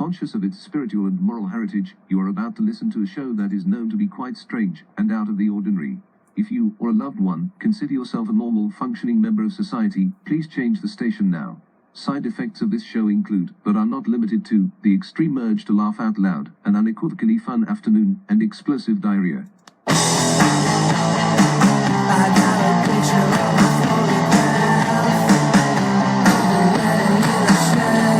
Conscious of its spiritual and moral heritage, you are about to listen to a show that is known to be quite strange and out of the ordinary. If you, or a loved one, consider yourself a normal, functioning member of society, please change the station now. Side effects of this show include, but are not limited to, the extreme urge to laugh out loud, an unequivocally fun afternoon, and explosive diarrhea. I got a picture of a photograph of the wedding in a shell.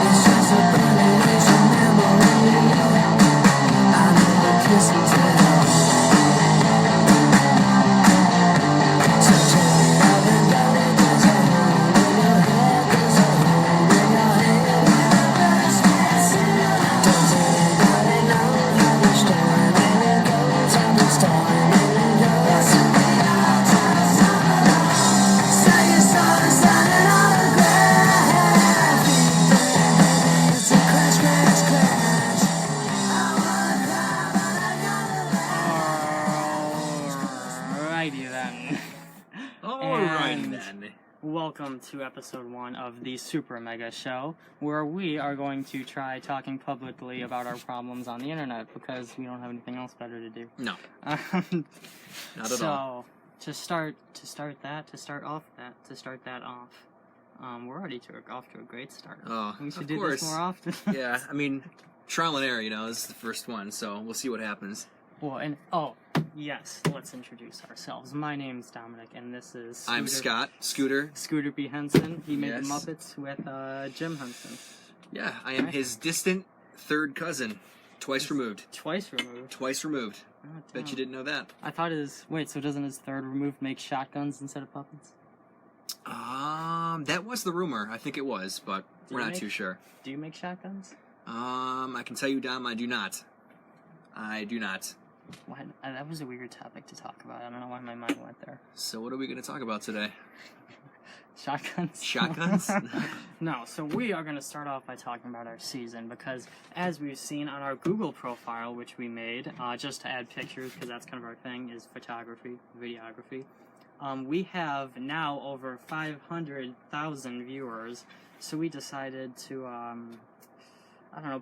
It's just a premonition memory. I never kiss and tell. So tell me how the darling there's a hole in your head, there's a hole in your head. Does anybody know how the story really goes? How the story really goes? Say you started signing autographs. It's a crash, crash, crash. I wanna cry, but I gotta laugh. Alrighty then. Alright And then. Welcome to episode 1 of the Super Mega Show, where we are going to try talking publicly about our problems on the internet because we don't have anything else better to do. No, Um, not at all. So to start that off, we're already off to a great start. Oh, We should of do course. this more often. Yeah, I mean, trial and error, this is the first one, so we'll see what happens. Well, yes, let's introduce ourselves. My name's Dominic, and this is I'm Scott, Scooter. Scooter B. Henson. He made the Yes. Muppets with Jim Henson. Yeah, I am his distant third cousin. Twice removed. Twice removed. Twice removed. Oh, Bet you damn. didn't know that. I thought so doesn't his third removed make shotguns instead of puppets? That was the rumor. I think it was, but we're not too sure. Do you make shotguns? I can tell you, Dom, I do not. Why? That was a weird topic to talk about. I don't know why my mind went there. So what are we going to talk about today? Shotguns? Shotguns? No, so we are going to start off by talking about our season because as we've seen on our Google profile, which we made, just to add pictures because that's kind of our thing, is photography, videography. We have now over 500,000 viewers, so we decided to,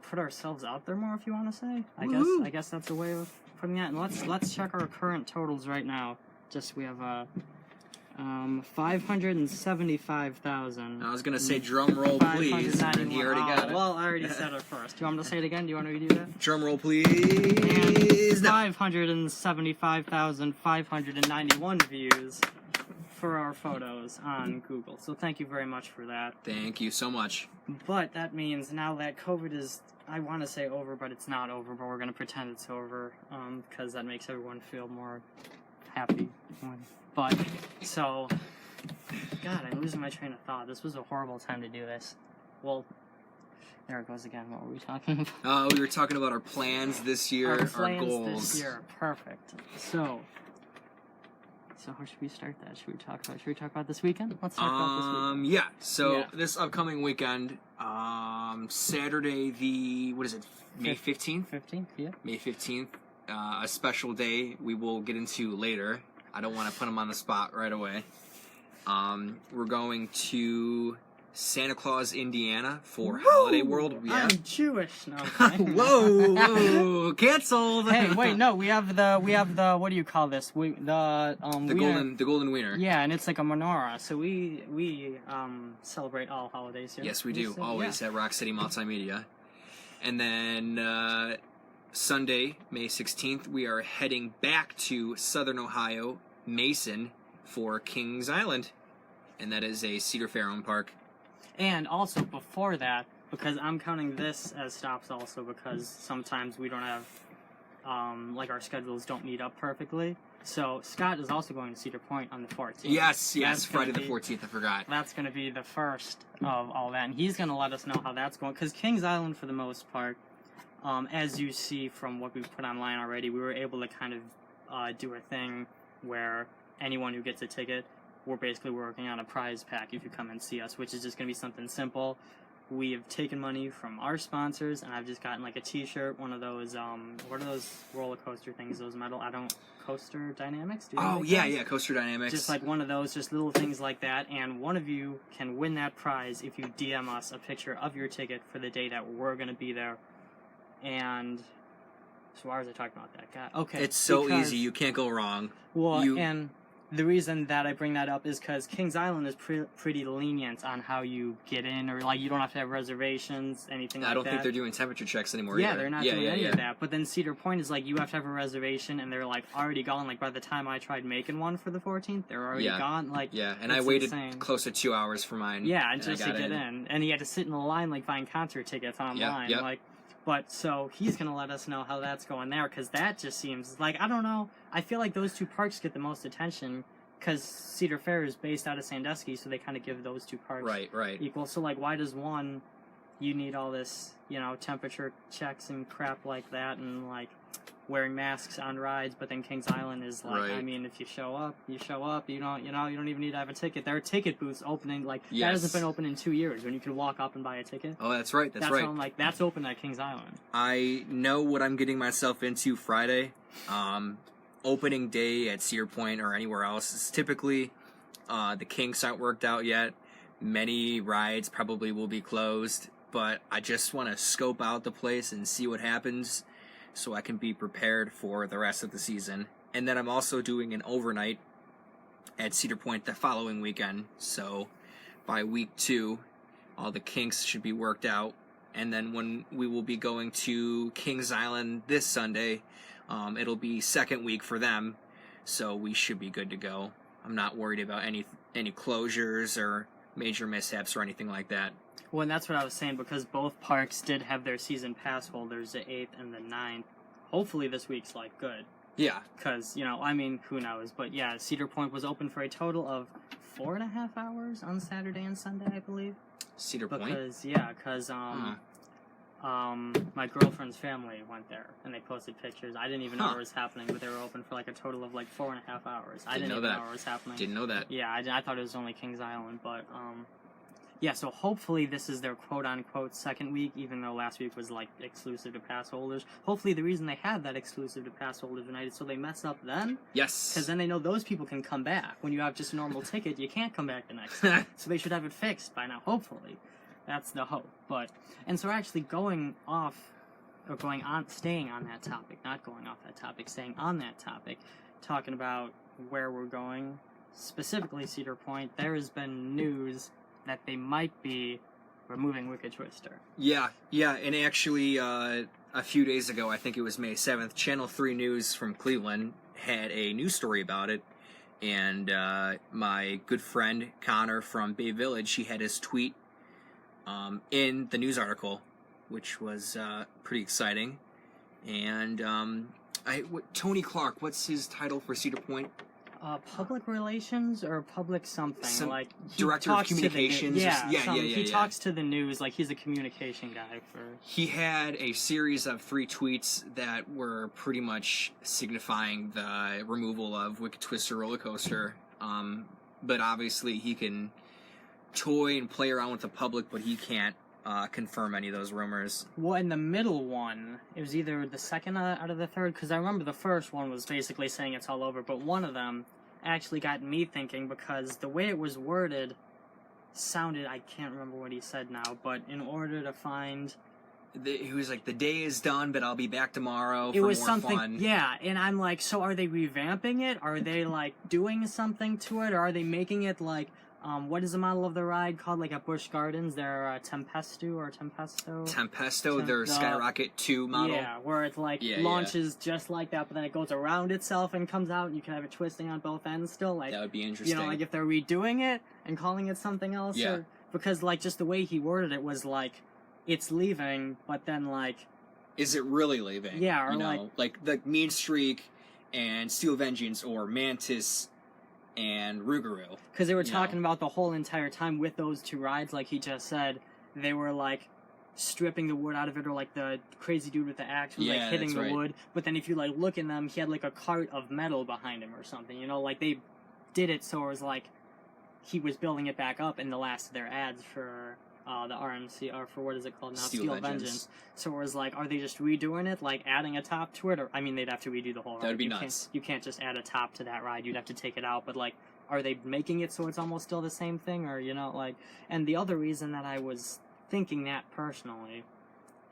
put ourselves out there more, if you want to say. I guess that's a way of putting that. And let's check our current totals right now. We have 575,000. I was going to say drum roll, please, and he already got it. Well, I already said it first. Do you want me to say it again? Do you want me to do that? Drum roll, please. And 575,591 views for our photos on Google. So thank you very much for that. Thank you so much. But that means now that COVID is, I want to say over, but it's not over, but we're going to pretend it's over because that makes everyone feel more happy. But, so, God, I'm losing my train of thought. This was a horrible time to do this. Well, there it goes again. What were we talking about? We were talking about our plans this year, our goals. This year. Perfect. So how should we start that? Should we talk about this weekend? Let's talk about this weekend. Yeah. So this upcoming weekend, Saturday May 15th? 15th, yeah. May 15th, a special day we will get into later. I don't want to put them on the spot right away. We're going to Santa Claus, Indiana for Holiday World. Yeah. I'm Jewish. No. Whoa, canceled. Hey, wait, no, we have the what do you call this? The golden wiener. Yeah, and it's like a menorah. So we celebrate all holidays here. Yes, we do. Always at Rock City Multimedia. And then Sunday, May 16th, we are heading back to Southern Ohio, Mason, for Kings Island. And that is a Cedar Fair-owned park. And also, before that, because I'm counting this as stops also because sometimes we don't have, our schedules don't meet up perfectly. So, Scott is also going to Cedar Point on the 14th. Yes, Friday the 14th, I forgot. That's going to be the first of all that, and he's going to let us know how that's going, because Kings Island, for the most part, as you see from what we've put online already, we were able to kind of do a thing where anyone who gets a ticket, we're basically working on a prize pack if you come and see us, which is just going to be something simple we have taken money from our sponsors, and I've just gotten like a T-shirt, one of those what are those roller coaster things? Those metal coaster dynamics. Do Oh yeah, Coaster Dynamics. Just like one of those, just little things like that, and one of you can win that prize if you DM us a picture of your ticket for the day that we're gonna be there. And so why was I talking about that guy? Okay, It's so easy. You can't go wrong. Well, You- and the reason that I bring that up is because Kings Island is pretty lenient on how you get in, or like you don't have to have reservations, anything like that. I don't think they're doing temperature checks anymore. Yeah, either. they're not doing any of that. But then Cedar Point is like you have to have a reservation, and they're like already gone. Like by the time I tried making one for the 14th, they're already gone. Like yeah, and I it's waited insane. close to 2 hours for mine. Yeah, and just I to got get in, and he had to sit in the line like buying concert tickets online. Yep. Like, but so he's gonna let us know how that's going there, because that just seems like, I don't know. I feel like those two parks get the most attention because Cedar Fair is based out of Sandusky, so they kind of give those two parks Right. equal. So like, why does one, you need all this, temperature checks and crap like that, and like wearing masks on rides, but then Kings Island is like, Right. I mean, if you show up, you show up. You don't even need to have a ticket. There are ticket booths opening, like that Yes. hasn't been open in 2 years when you can walk up and buy a ticket. Oh, that's right. That's What right. I'm like, that's open at Kings Island. I know what I'm getting myself into Friday. Opening day at Cedar Point or anywhere else is typically the kinks aren't worked out yet. Many rides probably will be closed, but I just want to scope out the place and see what happens so I can be prepared for the rest of the season. And then I'm also doing an overnight at Cedar Point the following weekend. So by week 2, all the kinks should be worked out. And then when we will be going to Kings Island this Sunday, it'll be second week for them, so we should be good to go. I'm not worried about any closures or major mishaps or anything like that. Well, and that's what I was saying, because both parks did have their season pass holders, the 8th and the 9th. Hopefully this week's like good, Yeah, because I mean, who knows? But yeah, Cedar Point was open for a total of 4.5 hours on Saturday and Sunday, I believe. Cedar Point. Because my girlfriend's family went there, and they posted pictures. I didn't even know it was happening, but they were open for like a total of like 4.5 hours. I didn't know even that. know it was happening. Didn't know that. Yeah, I thought it was only Kings Island, but yeah. So hopefully this is their quote-unquote second week, even though last week was like exclusive to pass holders. Hopefully the reason they had that exclusive to pass holders tonight is so they mess up then. Yes. Because then they know those people can come back. When you have just a normal ticket, you can't come back the next day. So they should have it fixed by now, hopefully. That's the hope. And so actually staying on that topic, not going off that topic, staying on that topic, talking about where we're going, specifically Cedar Point, there has been news that they might be removing Wicked Twister. Yeah, and actually, a few days ago, I think it was May 7th, Channel 3 News from Cleveland had a news story about it, and my good friend Connor from Bay Village, he had his tweet in the news article, which was pretty exciting. And Tony Clark, what's his title for Cedar Point? Public relations or public something, like he director of talks to the communications. He talks to the news, like he's a communication guy for. He had a series of 3 tweets that were pretty much signifying the removal of Wicked Twister roller coaster. But obviously he can toy and play around with the public, but he can't confirm any of those rumors. Well, in the middle one, it was either the second out of the third, because I remember the first one was basically saying it's all over, but one of them actually got me thinking, because the way it was worded sounded, I can't remember what he said now, but in order to find... He was like, the day is done, but I'll be back tomorrow for it was more something, fun. yeah, and I'm like, so are they revamping it? Are they, like, doing something to it? Or are they making it, like... what is the model of the ride called? Like at Busch Gardens, their Tempesto, their Skyrocket 2 model. Yeah, where it launches just like that, but then it goes around itself and comes out, and you can have it twisting on both ends still. Like that would be interesting. Like if they're redoing it and calling it something else. Yeah. Because like just the way he worded it was like, it's leaving, but then like, is it really leaving? Yeah, or like the Mean Streak and Steel Vengeance or Mantis and Rougarou. Because they were talking about the whole entire time with those 2 rides, like he just said, they were like stripping the wood out of it, or like the crazy dude with the axe was like hitting the wood. But then if you like look in them, he had like a cart of metal behind him or something. Like they did it so it was like he was building it back up in the last of their ads for the RMC, or for what is it called now? Steel Vengeance. So it was like, are they just redoing it, like adding a top to it? Or, I mean, they'd have to redo the whole ride. That would be You nuts. You can't just add a top to that ride. You'd have to take it out. But, like, are they making it so it's almost still the same thing? Or, you know, like... And the other reason that I was thinking that personally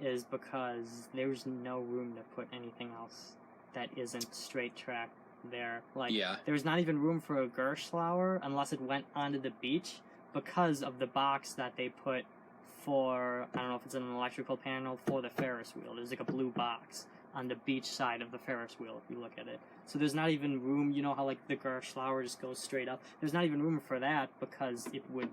is because there's no room to put anything else that isn't straight track there. Like, Yeah. there's not even room for a Gerschlauer unless it went onto the beach because of the box that they put for, I don't know if it's an electrical panel, for the Ferris wheel. There's like a blue box on the beach side of the Ferris wheel if you look at it. So there's not even room, you know how like the Gerschlauer just goes straight up? There's not even room for that because it would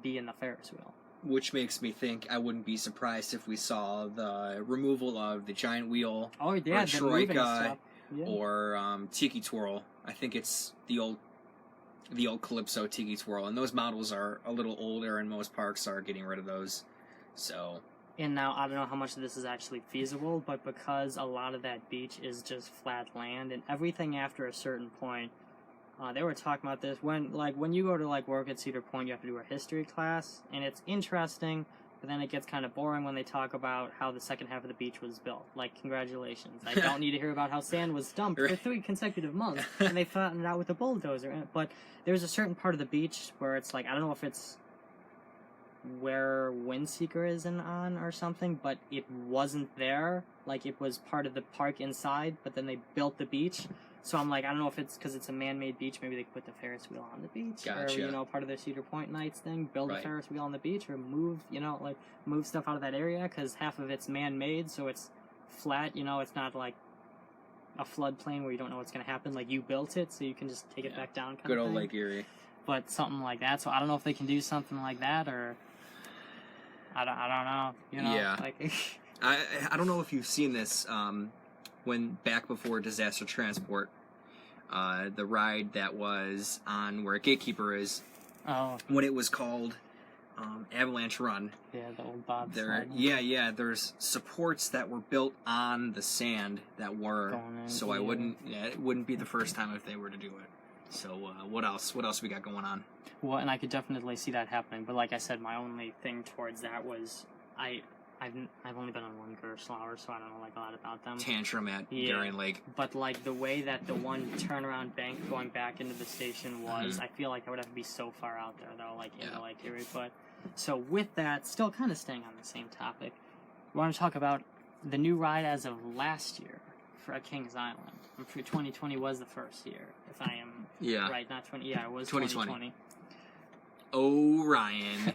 be in the Ferris wheel. Which makes me think I wouldn't be surprised if we saw the removal of the giant wheel, Oh yeah, or the moving Troika, stuff. Yeah. or Tiki Twirl. I think it's the old Calypso Tiki Twirl, and those models are a little older, and most parks are getting rid of those. So And now, I don't know how much of this is actually feasible, but because a lot of that beach is just flat land, and everything after a certain point, they were talking about this, when you go to, like, work at Cedar Point, you have to do a history class, and it's interesting, but then it gets kind of boring when they talk about how the second half of the beach was built. Like, congratulations. I don't need to hear about how sand was dumped for 3 consecutive months, and they flattened it out with a bulldozer. But there's a certain part of the beach where it's like, I don't know if it's where Windseeker is on or something, but it wasn't there. Like, it was part of the park inside, but then they built the beach. So I'm like, I don't know if it's because it's a man-made beach, maybe they put the Ferris wheel on the beach, Gotcha. or, you know, part of their Cedar Point nights thing, build a Right. Ferris wheel on the beach, or move stuff out of that area, because half of it's man-made, so it's flat, you know, it's not like a floodplain where you don't know what's going to happen, like you built it, so you can just take it Yeah. back down kind good of old thing. Lake Erie. But something like that, so I don't know if they can do something like that, or I don't know, you know, Yeah. like... I don't know if you've seen this when back before Disaster Transport, the ride that was on where Gatekeeper is, Oh, when it was called Avalanche Run. yeah, the old Bob There, slide. there's supports that were built on the sand that were, Going in, so yeah. it wouldn't be the first time if they were to do it. So what else we got going on? Well, and I could definitely see that happening, but like I said, my only thing towards that was I've only been on one Gerschlauer, so I don't know like a lot about them. Tantrum at Yeah. Darien Lake. But like the way that the one turnaround bank going back into the station was, I feel like I would have to be so far out there though, like into Yeah. Lake Erie. But so with that, still kind of staying on the same topic, we want to talk about the new ride as of last year for Kings Island. I'm sure 2020 was the first year, if I am Yeah. right. Not 20. Yeah, it was 2020. 2020. Orion.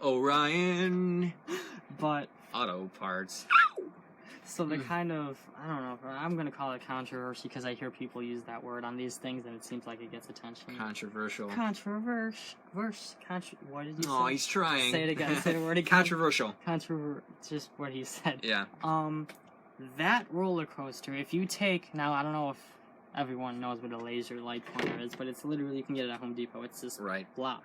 Orion. But Auto parts. so the kind of, I don't know, I'm going to call it controversy because I hear people use that word on these things and it seems like it gets attention. Controversial. What did you say? Oh, he's trying. Say it again. Say the word again. Controversial. Just what he said. Yeah. That roller coaster, if you take, now I don't know if everyone knows what a laser light pointer is, but it's literally, you can get it at Home Depot. It's this Right. block.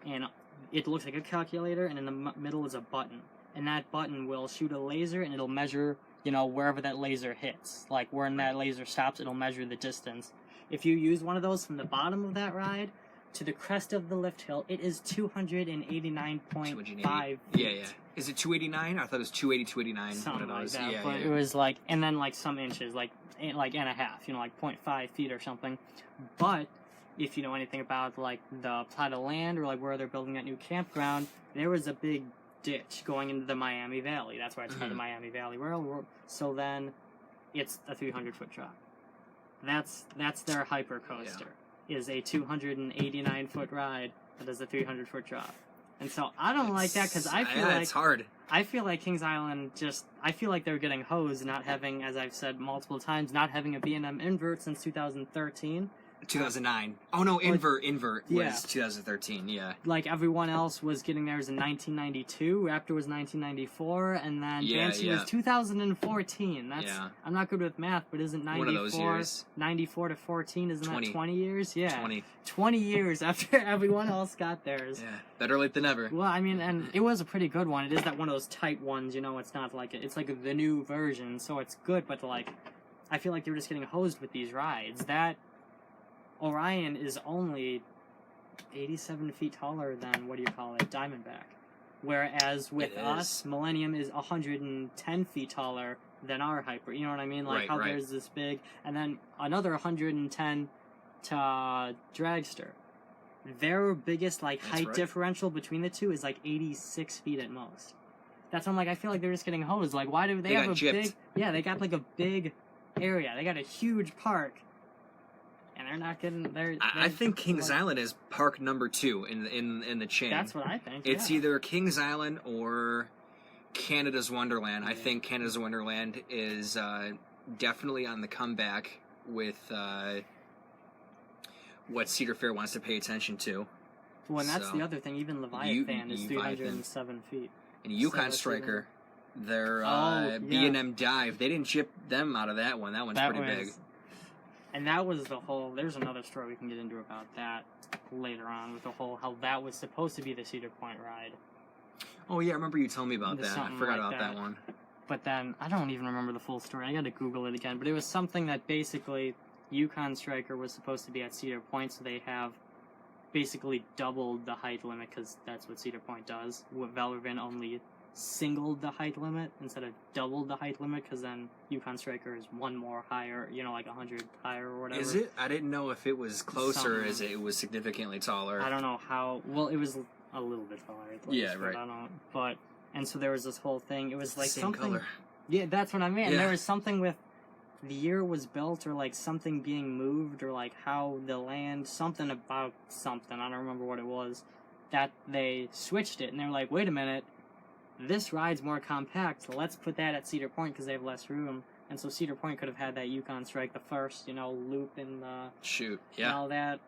And it looks like a calculator, and in the middle is a button. And that button will shoot a laser, and it'll measure, you know, wherever that laser hits. Like, when that laser stops, it'll measure the distance. If you use one of those from the bottom of that ride to the crest of the lift hill, it is 289.5 feet. Yeah. Is it 289? I thought it was 280, 289. Something one of like those. that. Yeah, But yeah. it was like, and then like some inches, like and a half, you know, like 0.5 feet or something. But if you know anything about like the plot of land or like where they're building that new campground, there was a big ditch going into the Miami Valley. That's why it's called the Miami Valley Railroad. So then it's a 300-foot drop. That's their hyper coaster. Is a 289-foot ride that is a 300-foot drop. And so I don't like that because I feel like it's hard. I feel like Kings Island I feel like they're getting hosed, not having, as I've said multiple times, not having a B&M invert since 2013. 2009. Oh no, invert Yeah. was 2013. Yeah. Like everyone else was getting theirs in 1992, Raptor was 1994, and then Yeah, Banshee yeah. was 2014. That's Yeah. I'm not good with math, but isn't 94 One of those years. 94 to 14? Isn't 20. that 20 years? Yeah, 20. 20 years after everyone else got theirs. Yeah. Better late than never. Well, I mean, and it was a pretty good one. It is that one of those tight ones, you know. It's not like it's like the new version, so it's good. But like, I feel like they're just getting hosed with these rides. That Orion is only 87 feet taller than, what do you call it, Diamondback. Whereas with It us, is. Millennium is 110 feet taller than our Hyper. You know what I mean? Like Right, how right. there's this big, and then another 110 to Dragster. Their biggest like That's height right. differential between the two is like 86 feet at most. That's why I'm like, I feel like they're just getting hosed. Like, why do they have got a gypped. big? Yeah, they got like a big area. They got a huge park, and they're not getting. I think Kings like, Island is park number 2 in the chain. That's what I think. It's yeah. either Kings Island or Canada's Wonderland. I think Canada's Wonderland is definitely on the comeback with what Cedar Fair wants to pay attention to. Well, and that's So, the other thing. Even Leviathan is Leviathan. 307 feet. And Yukon it's Striker, their Oh, B&M Dive, they didn't chip them out of that one. That one's That pretty big. was, and that was the whole. There's another story we can get into about that later on with the whole how that was supposed to be the Cedar Point ride, Oh yeah, I remember you telling me about There's that. I something forgot like about that that. one. but then I don't even remember the full story. I got to Google it again. But it was something that basically Yukon Striker was supposed to be at Cedar Point, so they have basically doubled the height limit because that's what Cedar Point does. Valorant only singled the height limit instead of doubled the height limit because then Yukon Striker is one more higher, like 100 higher or whatever. Is it? I didn't know if it was closer Something. as it was significantly taller. I don't know how. Well, it was a little bit taller. At least, Yeah, right. But I don't. But and so there was this whole thing. It was like Same something. color. Yeah, that's what I mean. Yeah. There was something with the year it was built, or like something being moved, or like how the land, something about something. I don't remember what it was. That they switched it, and they were like, "Wait a minute, this ride's more compact. So let's put that at Cedar Point because they have less room." And so Cedar Point could have had that Yukon Strike, the first, loop in the Shoot. and Yeah. all that.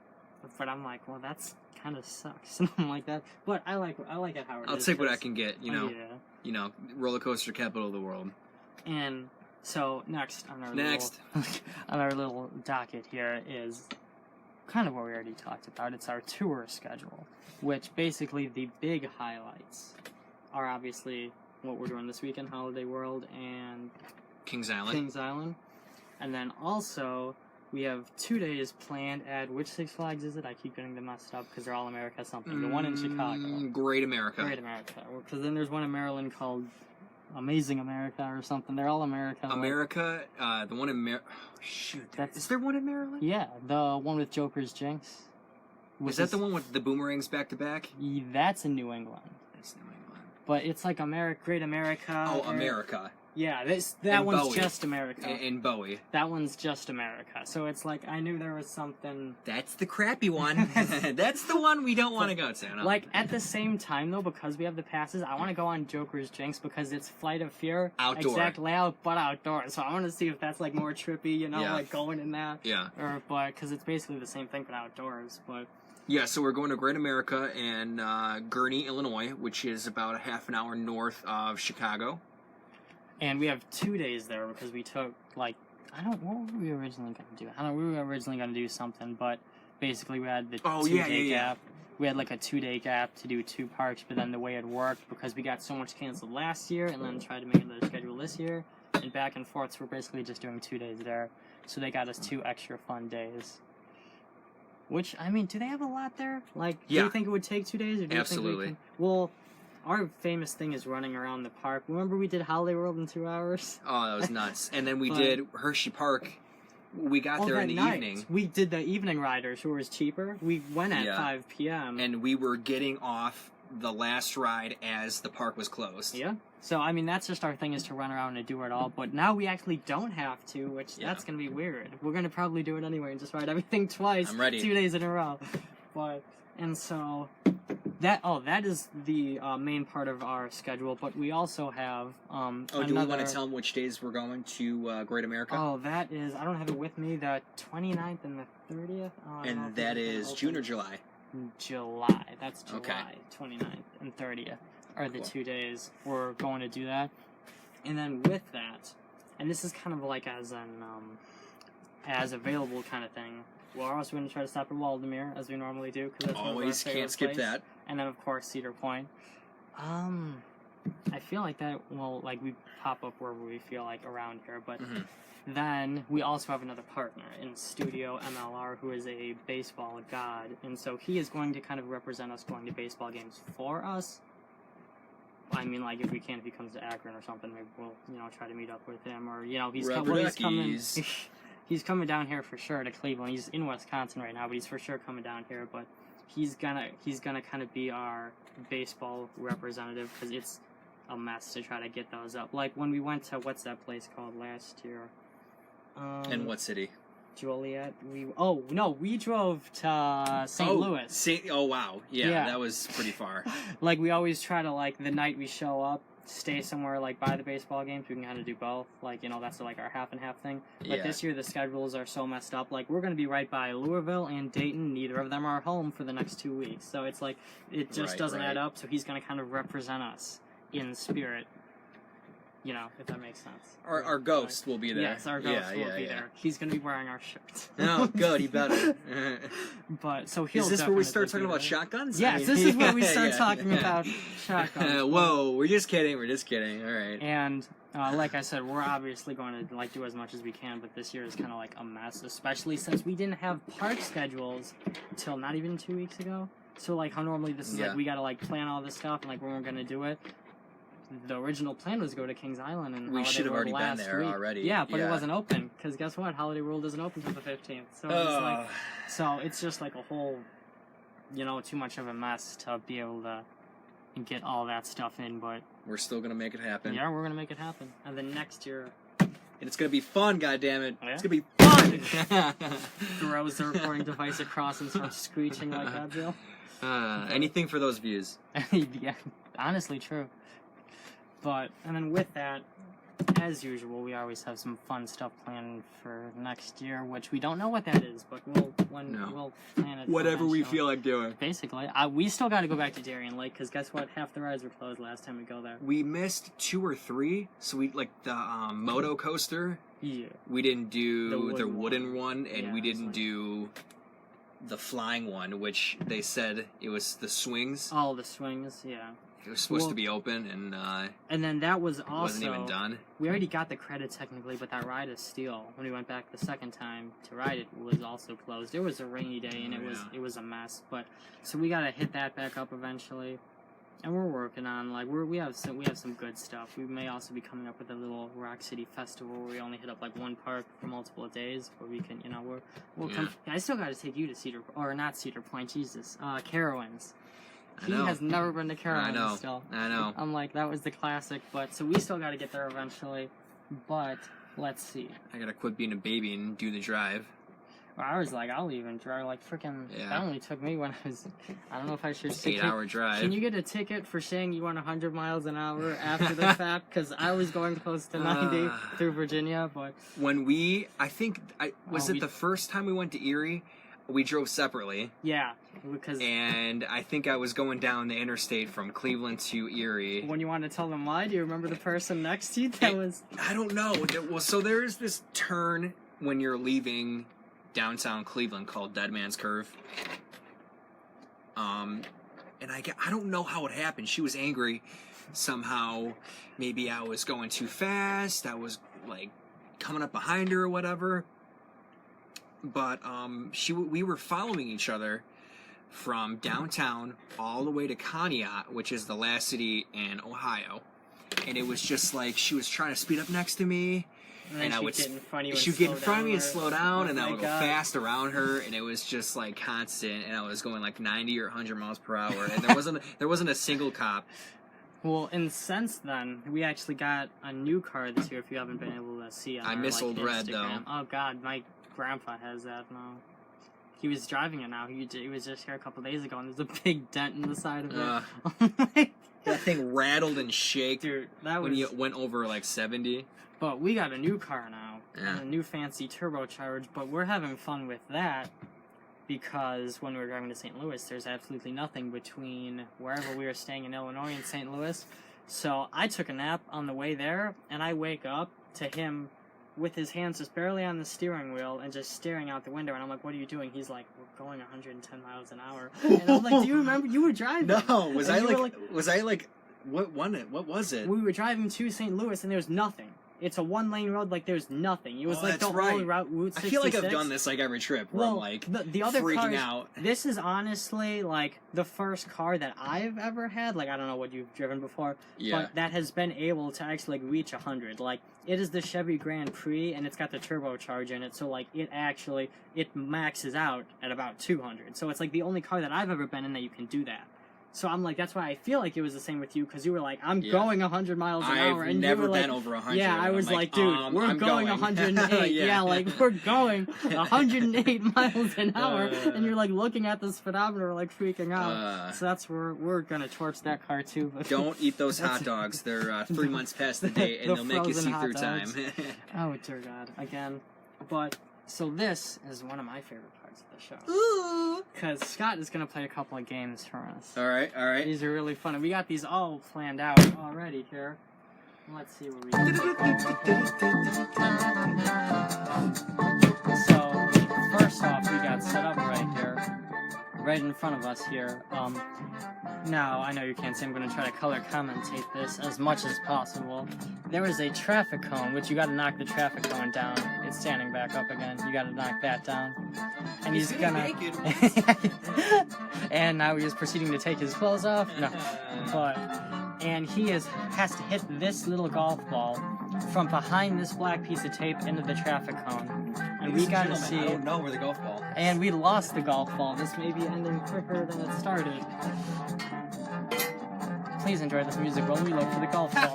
But I'm like, well, that's kind of sucks, something like that. But I like it how it I'll is, take what I 'cause- can get. Yeah. Roller coaster capital of the world. And so next on our Next. little, on our little docket here is kind of what we already talked about. It's our tour schedule, which basically the big highlights are obviously what we're doing this weekend, Holiday World and Kings Island. Kings Island, and then also we have 2 days planned at which Six Flags is it? I keep getting them messed up because they're all America something. The one in Chicago, Great America. Great America, because then there's one in Maryland called Amazing America or something. They're all America. America, the one in Maryland. Oh, shoot. That's- Is there one in Maryland? Yeah, the one with Joker's Jinx. Was that the one with the boomerangs back to back? That's in New England. That's New England. But it's like Great America. Oh, or- America. Yeah, that And one's Bowie. just America. In Bowie. That one's just America. So it's like, I knew there was something... That's the crappy one. That's the one we don't want to go to. No. Like, at the same time, though, because we have the passes, I want to go on Joker's Jinx because it's Flight of Fear. Outdoor. Exact layout, but outdoors. So I want to see if that's, like, more trippy, Yeah. like, going in that. Yeah. But, because it's basically the same thing, but outdoors. But... Yeah, so we're going to Great America and Gurnee, Illinois, which is about a half an hour north of Chicago. And we have 2 days there because we took, what were we originally going to do? I don't know, we were originally going to do something, but basically we had the 2-day gap. We had, like, a 2-day gap to do 2 parks, but then the way it worked, because we got so much canceled last year and then tried to make another schedule this year, and back and forth, so we're basically just doing 2 days there. So they got us 2 extra fun days. Which, I mean, do they have a lot there? Like, do Yeah. you think it would take 2 days? Or do Absolutely. You think we can... Well... Our famous thing is running around the park. Remember we did Holiday World in 2 hours? Oh, that was nuts. And then we But- did Hershey Park. We got there that in the night. evening. We did the evening riders, who was cheaper. We went at Yeah. 5 p.m. And we were getting off the last ride as the park was closed. Yeah. So, I mean, that's just our thing, is to run around and do it all. But now we actually don't have to, which that's going to be weird. We're going to probably do it anyway and just ride everything twice. I'm ready. 2 days in a row. But, and so... That is the main part of our schedule, but we also have Do we want to tell them which days we're going to Great America? Oh, that is, I don't have it with me, the 29th and the 30th. Oh, I don't know and if that it's is June or open. July? July. That's July. Okay. 29th and 30th are the Cool. 2 days we're going to do that. And then with that, and this is kind of like as an as available kind of thing, we're also going to try to stop at Waldemere, as we normally do, because that's one of our Always favorite can't skip places. that. And then, of course, Cedar Point. I feel like that, well, like, we pop up wherever we feel like around here, but Mhm. Then we also have another partner in Studio MLR who is a baseball god, and so he is going to kind of represent us going to baseball games for us. I mean, like, if he comes to Akron or something, maybe we'll, try to meet up with him, or, he's coming. He's coming down here for sure to Cleveland. He's in Wisconsin right now, but he's for sure coming down here. But he's gonna kind of be our baseball representative, because it's a mess to try to get those up. Like when we went to, what's that place called last year? In what city? Joliet. We drove to St. Louis. Oh wow, yeah, that was pretty far. Like we always try to, like, the night we show up, stay somewhere like by the baseball games. We can kind of do both. Like, that's like our half and half thing. But this year the schedules are so messed up. Like, we're going to be right by Louisville and Dayton. Neither of them are home for the next 2 weeks. So it's like, it just doesn't add up. So he's going to kind of represent us in spirit. If that makes sense. Our ghost will be there. Yes, our ghost will be there. He's going to be wearing our shirt. Oh, good. He better. But so he'll. Is this where we start talking about shotguns? Yes, this is where we start talking about shotguns. Whoa, we're just kidding. We're just kidding. All right. And like I said, we're obviously going to do as much as we can, but this year is kind of like a mess, especially since we didn't have park schedules till not even 2 weeks ago. So like how normally this is like we got to plan all this stuff and like when we're going to do it. The original plan was to go to Kings Island and we Holiday should have World already been there week. already. Yeah, but it wasn't open because guess what? Holiday World doesn't open until the 15th. So it's just like a whole, too much of a mess to be able to get all that stuff in. But we're still gonna make it happen. Yeah, we're gonna make it happen. And then next year, and it's gonna be fun. Goddammit, yeah? It's gonna be fun. Throws the recording device across and starts screeching like Godzilla. Anything for those views. Yeah, honestly, true. And then with that, as usual, we always have some fun stuff planned for next year, which we don't know what that is, but we'll plan it. Whatever we feel like doing. Basically, we still got to go back to Darien Lake, because guess what? Half the rides were closed last time we go there. We missed 2 or 3, so we, like, the moto coaster. Yeah. We didn't do the wooden one, and we didn't like... do the flying one, which they said it was the swings. Oh, the swings, yeah. It was supposed to be open, and then that was also... wasn't even done. We already got the credit technically, but that ride is still, when we went back the second time to ride it, was also closed. It was a rainy day, and it was a mess. But so we gotta hit that back up eventually, and we're working on we have some good stuff. We may also be coming up with a little Rock City festival where we only hit up like one park for multiple days, but we can we'll come. I still gotta take you to not Cedar Point, Jesus, Carowinds. He has never been to Carolina still. I know. I'm like, that was the classic, but so we still got to get there eventually. But let's see. I gotta quit being a baby and do the drive. Well, I was like, I'll even drive like freaking. Yeah. That only took me when I was. I don't know if I should. 8-hour drive. Can you get a ticket for saying you went 100 miles an hour after the fact? Because I was going close to 90 through Virginia, but when was it the first time we went to Erie? We drove separately. Yeah, and I think I was going down the interstate from Cleveland to Erie. When you want to tell them why, do you remember the person next to you I don't know. So there's this turn when you're leaving downtown Cleveland called Dead Man's Curve. And I don't know how it happened. She was angry somehow. Maybe I was going too fast. I was like coming up behind her or whatever. But we were following each other from downtown all the way to Conneaut, which is the last city in Ohio. And it was just like she was trying to speed up next to me, and I would. She would get in front of me and slow down, and I would go fast around her, and it was just like constant. And I was going like 90 or 100 miles per hour, and there wasn't a single cop. Well, and since then, we actually got a new car this year. If you haven't been able to see it, I miss old Instagram. Red though. Oh God, my grandpa has that now. He was driving it now. He was just here a couple days ago, and there's a big dent in the side of it. That thing rattled and shook. Dude, when you went over like 70. But we got a new car now, and a new fancy turbocharged. But we're having fun with that because when we were driving to St. Louis, there's absolutely nothing between wherever we were staying in Illinois and St. Louis. So I took a nap on the way there, and I wake up to him with his hands just barely on the steering wheel and just staring out the window, and I'm like, what are you doing? He's like, we're going 110 miles an hour. And I'm like, do you remember? You were driving. No, what was it? We were driving to St. Louis, and there was nothing. it's a 1-lane road, like there's nothing. It was like the right. whole Route 66. I feel like I've done this like every trip where I'm Well, like the other freaking cars, out. This is honestly like the first car that I've ever had. Like I don't know what you've driven before, Yeah. but that has been able to actually like reach 100. Like it is the Chevy Grand Prix, and it's got the turbocharger in it, so like it maxes out at about 200. So it's like the only car that I've ever been in that you can do that. So I'm like, that's why I feel like it was the same with you, because you were like, I'm going 100 miles an hour. And never you were been like, over 100. Yeah, I was like, dude, we're I'm going 108. yeah, like we're going 108 miles an hour, and you're like looking at this speedometer, like freaking out. So that's where we're gonna torch that car too. But Don't eat those hot dogs. They're 3 months past the date, and The they'll make you frozen see through hot time. dogs. Oh dear God, again. But so this is one of my favorite parts of the show. Ooh. Because Scott is going to play a couple of games for us. All right, all right. These are really fun. And we got these all planned out already here. Let's see what we can do. So, first off, we got set up right here. Right in front of us here. Now, I know you can't see, I'm going to try to color commentate this as much as possible. There is a traffic cone, which you got to knock the traffic cone down. It's standing back up again. You got to knock that down. And he's gonna... And now he is proceeding to take his clothes off. No. And he has to hit this little golf ball from behind this black piece of tape into the traffic cone. And we got to see... I don't know where the golf ball is. And we lost the golf ball. This may be ending quicker than it started. Please enjoy this music while we look for the golf ball.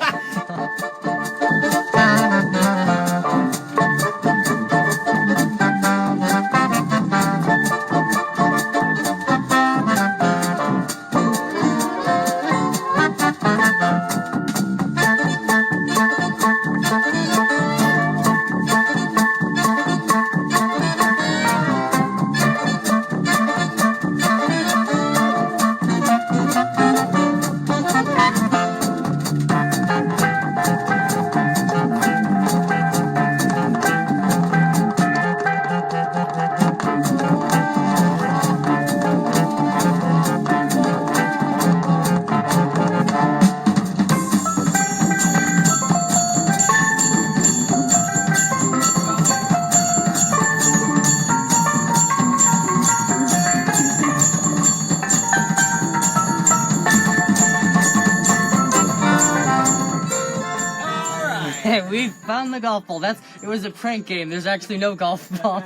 We found the golf ball. It was a prank game. There's actually no golf ball.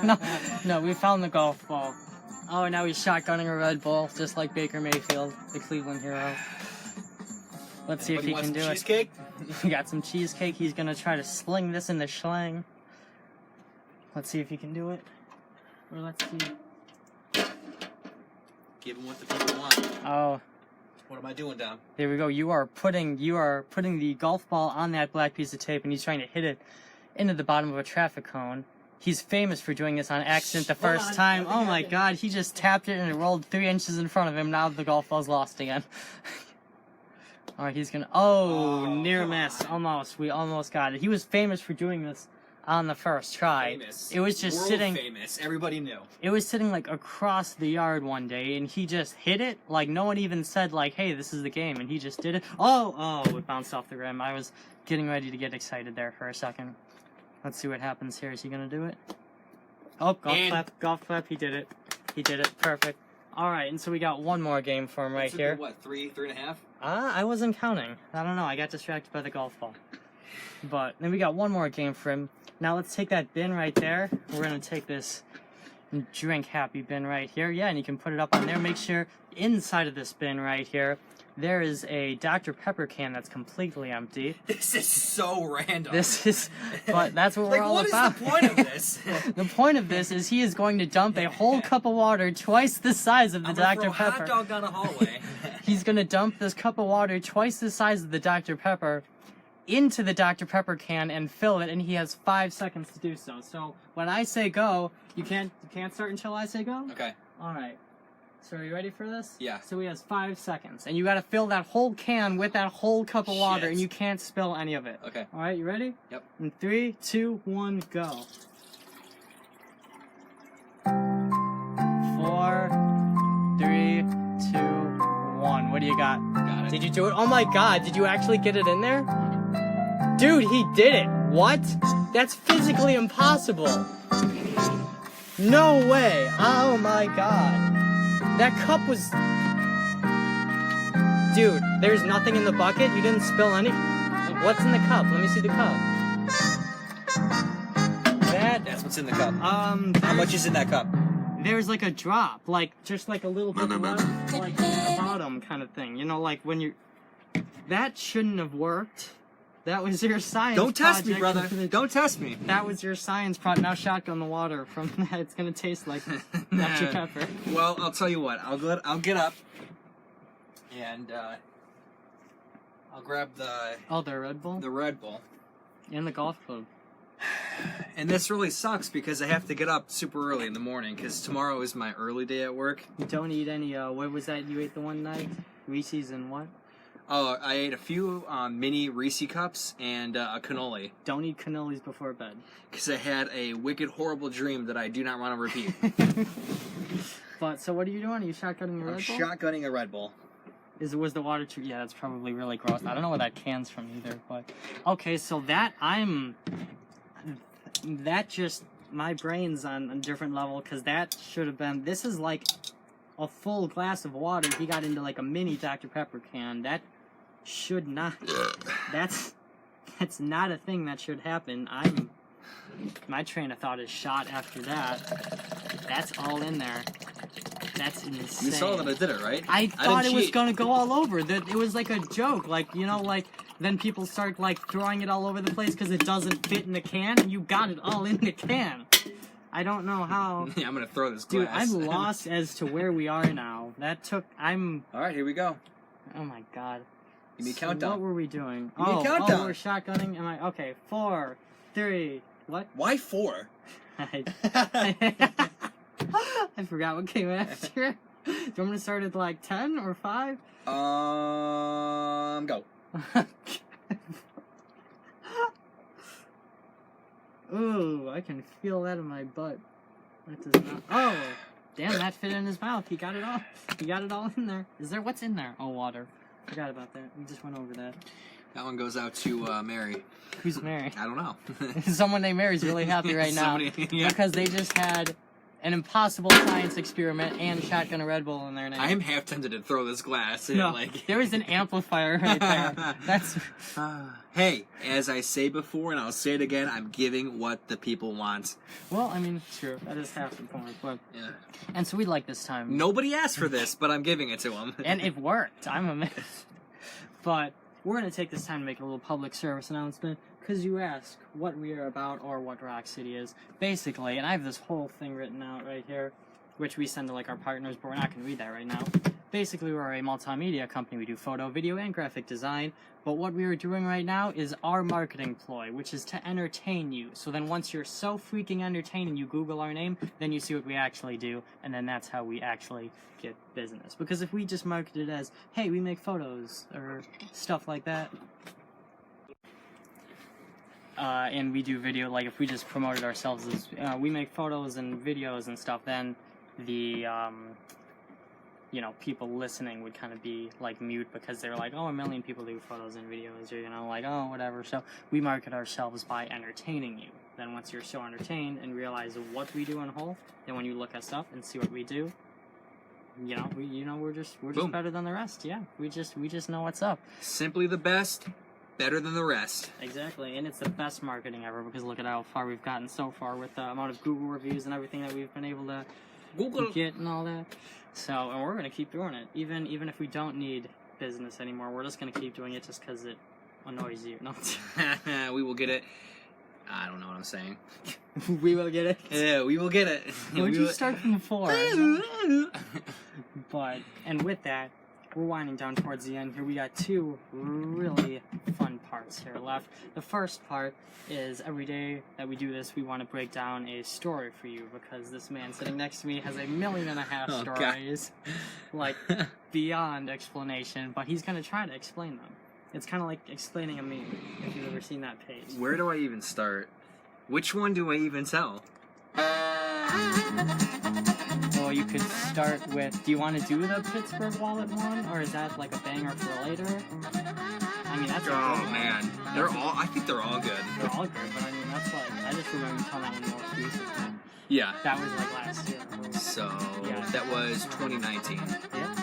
No, we found the golf ball. Oh, now he's shotgunning a Red Bull, just like Baker Mayfield, the Cleveland hero. Let's see if he can do it. Cheesecake? We got some cheesecake. He's gonna try to sling this in the schlang. Let's see if he can do it. Or let's see. Give him what the people want. Oh. What am I doing, Dom? There we go. You are putting the golf ball on that black piece of tape, and he's trying to hit it into the bottom of a traffic cone. He's famous for doing this on accident the first time. Oh my God, he just tapped it and it rolled 3 inches in front of him. Now the golf ball's lost again. Alright, he's gonna... Oh, near miss. Almost. We almost got it. He was famous for doing this on the first try. Famous. It was just World sitting... famous. Everybody knew. It was sitting, like, across the yard one day, and he just hit it. Like, no one even said, like, hey, this is the game, and he just did it. Oh, it bounced off the rim. I was getting ready to get excited there for a second. Let's see what happens here. Is he gonna do it? Oh, golf clap. He did it. Perfect. Alright, and so we got one more game for him right here. What, 3.5? I wasn't counting. I don't know. I got distracted by the golf ball. But then we got one more game for him. Now let's take that bin right there. We're going to take this drink happy bin right here. Yeah, and you can put it up on there. Make sure inside of this bin right here, there is a Dr. Pepper can that's completely empty. This is so random. But that's what we're all about. What is the point of this? The point of this is he is going to dump a whole cup of water twice the size of the Dr. Pepper. Hot dog down a hallway. He's going to dump this cup of water twice the size of the Dr. Pepper into the Dr. Pepper can and fill it, and he has 5 seconds to do so. So when I say go, you can't start until I say go? Okay. Alright. So are you ready for this? Yeah. So he has 5 seconds, and you gotta fill that whole can with that whole cup of water, and you can't spill any of it. Okay. Alright, you ready? Yep. In 3, 2, 1, go. 4, 3, 2, 1. What do you got? Got it. Did you do it? Oh my God, did you actually get it in there? Dude, he did it! What? That's physically impossible. No way. Oh my god. That cup was... Dude, there's nothing in the bucket? You didn't spill any... What's in the cup? Let me see the cup. That's what's in the cup. How There's- much is in that cup? There's like a drop, like just like a little bit left, like at the bottom kind of thing. You know, like when you... That shouldn't have worked. That was your science Don't test me, project. brother. Don't test me. That was your science project. Now shotgun the water from that. It's gonna taste like Dr. Pepper. Well, I'll tell you what. I'll get up and I'll grab the Red Bull? Red Bull. And the golf club. And this really sucks because I have to get up super early in the morning because tomorrow is my early day at work. You don't eat any, what was that you ate the one night? Reese's and what? Oh, I ate a few mini Reese cups and a cannoli. Don't eat cannolis before bed. Because I had a wicked, horrible dream that I do not want to repeat. But, so what are you doing? Are you shotgunning a Red Bull? Shotgunning a Red Bull. Was the water too... Yeah, that's probably really gross. I don't know where that can's from either, but... Okay, so that just... My brain's on a different level, because that should have been... This is like a full glass of water. He got into like a mini Dr. Pepper can. That should not... That's not a thing that should happen. My train of thought is shot after that. That's all in there. That's insane. You saw that I did it, right? I thought it was cheat. gonna go all over. That it was like a joke. Like, you know, like then people start like throwing it all over the place because it doesn't fit in the can, and you got it all in the can. I don't know how. Yeah, I'm gonna throw this Dude, glass. I'm lost as to where we are now. Alright, here we go. Oh my god. Give me a So countdown. what were we doing? Give me a countdown. Oh, we're shotgunning. Okay, 4, 3, what? Why 4? I forgot what came after. Do you want me to start at like 10 or 5? Go. Ooh, I can feel that in my butt. That does not. Oh, damn! That fit in his mouth. He got it all. He got it all in there. What's in there? Oh, water. Forgot about that. We just went over that. That one goes out to Mary. Who's Mary? I don't know. Someone named Mary's really happy right now Yeah. because they just had an impossible science experiment and shotgun a Red Bull in their name. I am half tempted to throw this glass. And, No, there is an amplifier right there. That's. Hey, as I say before, and I'll say it again, I'm giving what the people want. Well, I mean, true. That is half the point. But Yeah. and so we like this time. Nobody asked for this, but I'm giving it to them. And it worked. I'm amazed. But we're going to take this time to make a little public service announcement, because you ask what we are about or what Rock City is. Basically, and I have this whole thing written out right here, which we send to like our partners, but we're not going to read that right now. Basically, we're a multimedia company. We do photo, video, and graphic design. But what we are doing right now is our marketing ploy, which is to entertain you. So then once you're so freaking entertained and you Google our name, then you see what we actually do, and then that's how we actually get business. Because if we just market it as, hey, we make photos, or stuff like that, and we do video, like if we just promoted ourselves as, we make photos and videos and stuff, then the, you know, people listening would kind of be, like, mute because they're like, oh, a million people do photos and videos, or, you know, like, oh, whatever. So we market ourselves by entertaining you. Then once you're so entertained and realize what we do in whole, then when you look us up and see what we do, you know, we're just Boom. better than the rest. Yeah, we just know what's up. Simply the best, better than the rest. Exactly, and it's the best marketing ever because look at how far we've gotten so far with the amount of Google reviews and everything that we've been able to get and all that. So, and we're going to keep doing it. Even if we don't need business anymore, we're just going to keep doing it just because it annoys you. No. We will get it. I don't know what I'm saying. We will get it. Yeah, we will get it. Would you start from 4? But, and with that, we're winding down towards the end here. We got 2 really fun parts here left. The first part is every day that we do this, we want to break down a story for you because this man sitting next to me has 1.5 million Oh, God. stories, like beyond explanation, but he's going to try to explain them. It's kind of like explaining a meme, if you've ever seen that page. Where do I even start? Which one do I even tell? Well, you could start with, do you want to do the Pittsburgh Wallet one, or is that like a banger for later? I mean, that's a good Oh, one. man. I think they're all good. They're all good, but I mean, that's like, I just remember you telling that one most recently. Yeah. That was like last year. So Yeah. that was 2019. Yeah.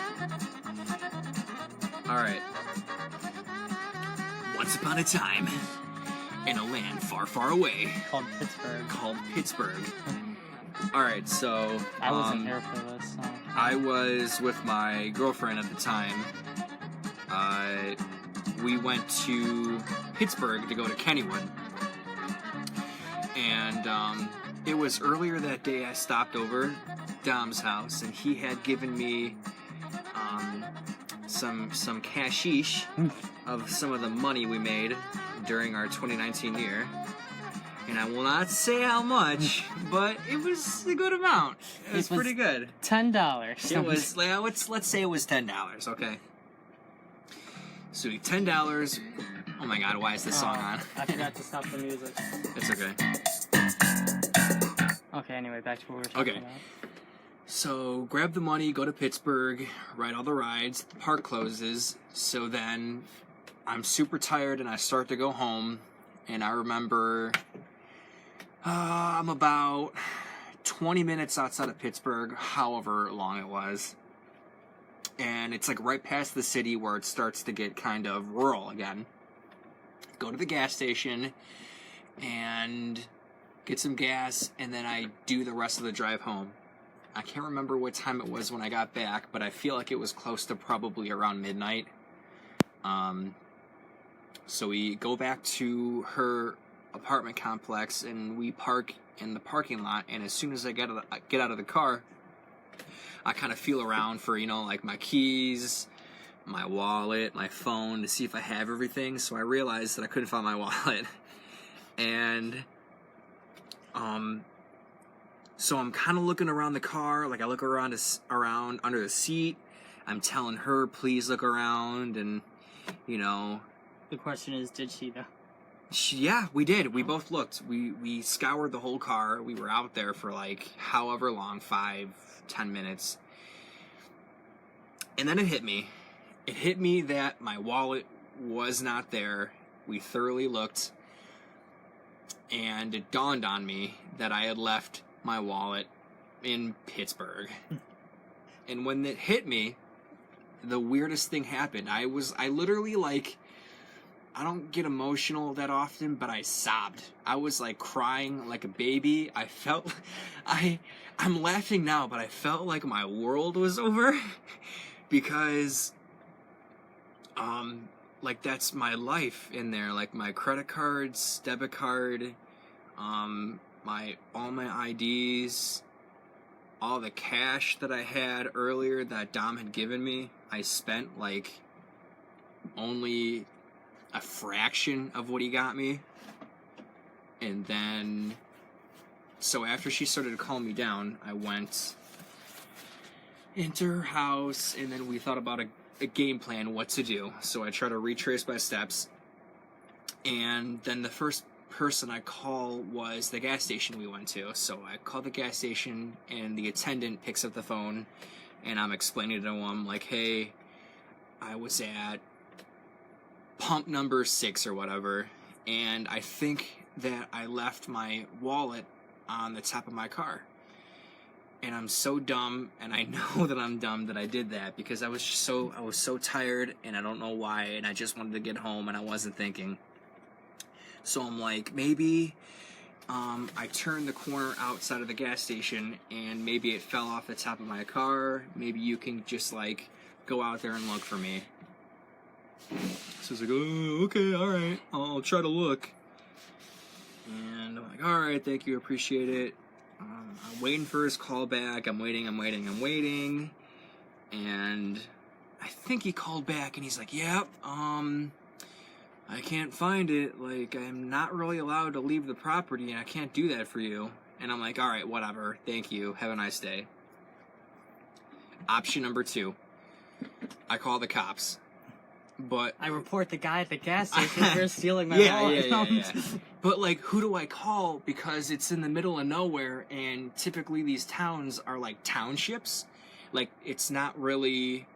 All right. Once upon a time, in a land far, far away, Called Pittsburgh. called Pittsburgh. All right, so I wasn't here for this, so. I was with my girlfriend at the time. We went to Pittsburgh to go to Kennywood, and it was earlier that day. I stopped over Dom's house, and he had given me some cashish of some of the money we made during our 2019 year. And I will not say how much, but it was a good amount. It was pretty good. $10. It was, let's say it was $10, okay? So $10. Oh my god, why is this song on? I forgot to stop the music. It's okay. Okay, anyway, back to what we were talking Okay. about. So grab the money, go to Pittsburgh, ride all the rides, the park closes, so then I'm super tired and I start to go home, and I remember I'm about 20 minutes outside of Pittsburgh, however long it was. And it's like right past the city where it starts to get kind of rural again. Go to the gas station and get some gas, and then I do the rest of the drive home. I can't remember what time it was when I got back, but I feel like it was close to probably around midnight. So we go back to her apartment complex, and we park in the parking lot, and as soon as I get out of the car, I kind of feel around for, like my keys, my wallet, my phone, to see if I have everything. So I realized that I couldn't find my wallet. And so I'm kind of looking around the car, like I look around under the seat. I'm telling her, please look around, and The question is, did she though? Yeah, we did. We both looked. We scoured the whole car. We were out there for like however long, 5-10 minutes. And then it hit me. It hit me that my wallet was not there. We thoroughly looked. And it dawned on me that I had left my wallet in Pittsburgh. And when it hit me, the weirdest thing happened. I literally like, I don't get emotional that often, but I sobbed. I was like crying like a baby. I felt, I'm laughing now, but I felt like my world was over because, like that's my life in there. Like my credit cards, debit card, all my IDs, all the cash that I had earlier that Dom had given me. I spent like only a fraction of what he got me. And then, so after she started to calm me down, I went into her house, and then we thought about a game plan, what to do. So I tried to retrace my steps, and then the first person I called was the gas station we went to. So I called the gas station, and the attendant picks up the phone, and I'm explaining to him, like, hey, I was at pump number 6 or whatever, and I think that I left my wallet on the top of my car. And I'm so dumb, and I know that I'm dumb that I did that, because I was so tired, and I don't know why, and I just wanted to get home, and I wasn't thinking. So I'm like, maybe I turned the corner outside of the gas station, and maybe it fell off the top of my car. Maybe you can just like go out there and look for me. So it's like, oh, okay, all right, I'll try to look. And I'm like, all right, thank you, appreciate it. I'm waiting for his call back. I'm waiting. And I think he called back, and he's like, yep, I can't find it. Like, I'm not really allowed to leave the property, and I can't do that for you. And I'm like, all right, whatever. Thank you. Have a nice day. Option number 2. I call the cops. But I report the guy at the gas station for stealing my wallet. Yeah. But, like, who do I call? Because it's in the middle of nowhere, and typically these towns are, like, townships. Like, it's not really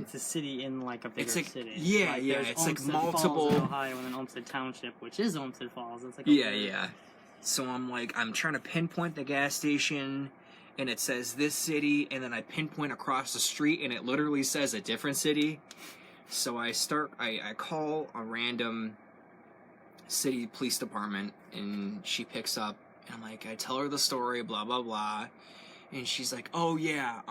It's a city in like a bigger It's like, city. yeah, like, yeah, there's it's like Olmsted multiple. Falls in Ohio, and then Olmsted Township, which is Olmsted Falls. It's like a Yeah, weird- yeah. So I'm trying to pinpoint the gas station, and it says this city, and then I pinpoint across the street, and it literally says a different city. So I call a random city police department, and she picks up, and I tell her the story, blah, blah, blah. And she's like, oh yeah,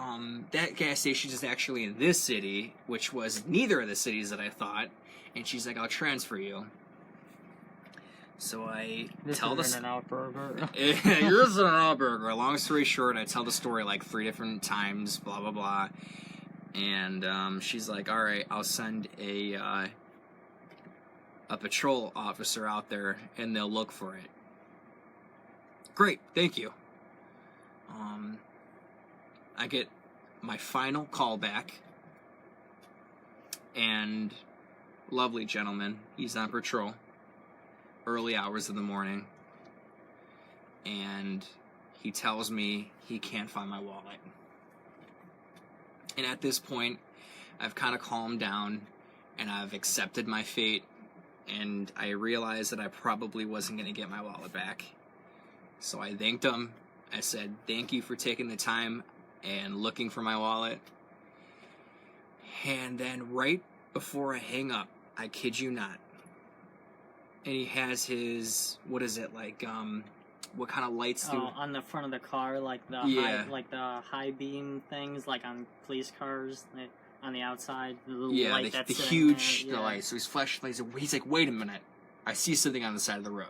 that gas station is actually in this city, which was neither of the cities that I thought. And she's like, I'll transfer you. So I tell This is an In-N-Out burger. Yours is an In-N-Out burger. Long story short, I tell the story like 3 different times, blah, blah, blah. And she's like, all right, I'll send a patrol officer out there, and they'll look for it. Great, thank you. I get my final call back, and lovely gentleman, he's on patrol, early hours of the morning, and he tells me he can't find my wallet. And at this point, I've kind of calmed down, and I've accepted my fate, and I realized that I probably wasn't going to get my wallet back. So I thanked him. I said, thank you for taking the time and looking for my wallet. And then right before I hang up, I kid you not, and he has his, what is it, like, what kind of lights do... Oh, on the front of the car, like the high beam things, like on police cars, like, on the outside, the little light that's the sitting huge there, yeah. light. So he's flashing lights. He's like, wait a minute, I see something on the side of the road.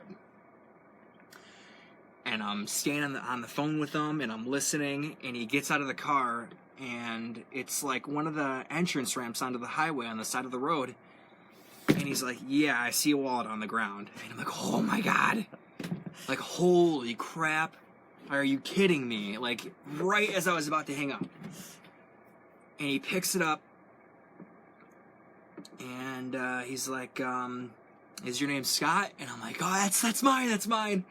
And I'm standing on the phone with him, and I'm listening, and he gets out of the car, and it's like one of the entrance ramps onto the highway on the side of the road. And he's like, yeah, I see a wallet on the ground. And I'm like, oh my God. Like, holy crap. Are you kidding me? Like, right as I was about to hang up. And he picks it up, and he's like, is your name Scott? And I'm like, oh, that's mine.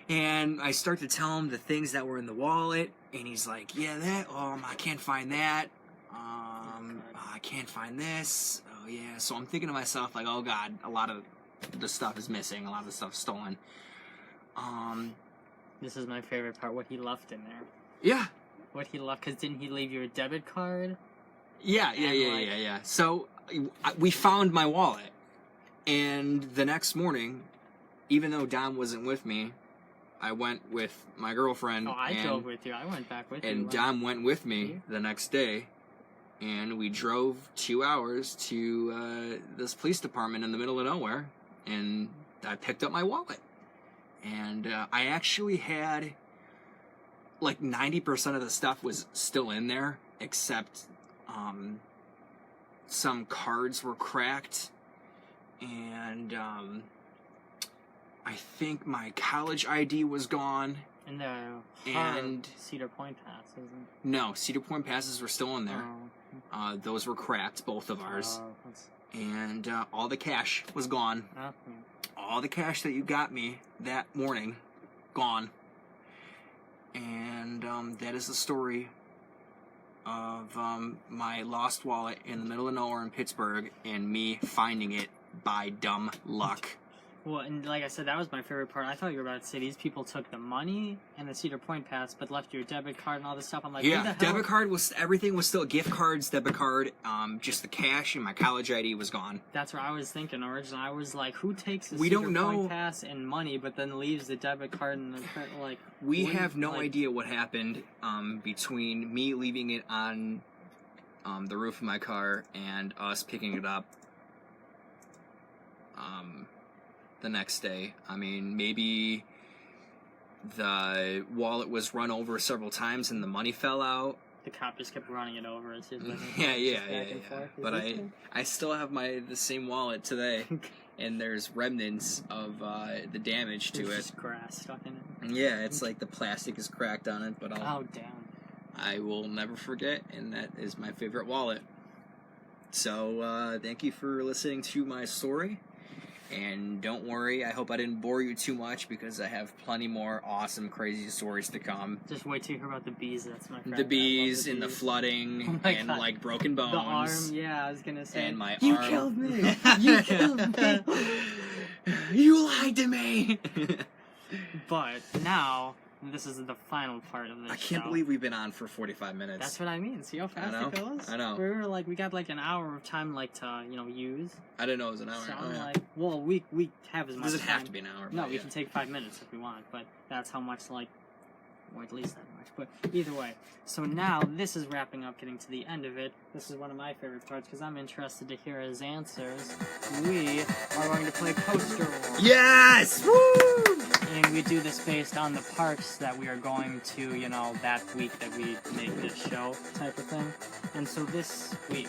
And I start to tell him the things that were in the wallet, and he's like, yeah, I can't find that. I can't find this. Oh, yeah. So I'm thinking to myself, like, oh, God, a lot of the stuff is missing. A lot of the stuff's stolen. This is my favorite part, what he left in there. Yeah. What he left, because didn't he leave you a debit card? Yeah. So we found my wallet, and the next morning, even though Dom wasn't with me, I went with my girlfriend. Oh, I drove with you. I went back with you. And Dom went with me the next day, and we drove 2 hours to this police department in the middle of nowhere, and I picked up my wallet. And I actually had, like, 90% of the stuff was still in there, except some cards were cracked, and I think my college ID was gone. And the and Cedar Point pass, isn't it? No, Cedar Point passes were still in there. Those were cracked, both of ours. And all the cash was gone. All the cash that you got me that morning, gone. And that is the story of my lost wallet in the middle of nowhere in Pittsburgh, and me finding it by dumb luck. Well, and like I said, that was my favorite part. I thought you were about to say these people took the money and the Cedar Point pass, but left your debit card and all this stuff. I'm like, yeah, debit card was, everything was still, gift cards, debit card, just the cash and my college ID was gone. That's what I was thinking originally. I was like, who takes the We Cedar don't know. Point pass and money, but then leaves the debit card and the like? We have no idea what happened between me leaving it on the roof of my car and us picking it up the next day. I mean, maybe the wallet was run over several times and the money fell out. The cop just kept running it over. It's just yeah. But I still have the same wallet today, and there's remnants of the damage to There's it. just grass stuck in it. Yeah, it's like the plastic is cracked on it, but Oh, damn. I will never forget, and that is my favorite wallet. So, thank you for listening to my story. And don't worry, I hope I didn't bore you too much because I have plenty more awesome, crazy stories to come. Just wait till you hear about the bees. That's my favorite. The bees and the flooding Oh my and God. like broken bones. The arm, yeah, I was gonna say. And my you arm. killed me. You killed me. You lied to me. But now, this is the final part of this I can't show. believe we've been on for 45 minutes. That's what I mean. See how fast know, it goes? I know. We got like an hour of time, like to use. I didn't know it was an hour. So Oh, I'm yeah. like, well, we have as much. Does it have time. to be an hour? No, but we yeah. can take 5 minutes if we want, but that's how much or at least that much. But either way, so now this is wrapping up, getting to the end of it. This is one of my favorite parts because I'm interested to hear his answers. We are going to play Coaster War. Yes! Woo! And we do this based on the parks that we are going to, that week that we make this show type of thing. And so this week,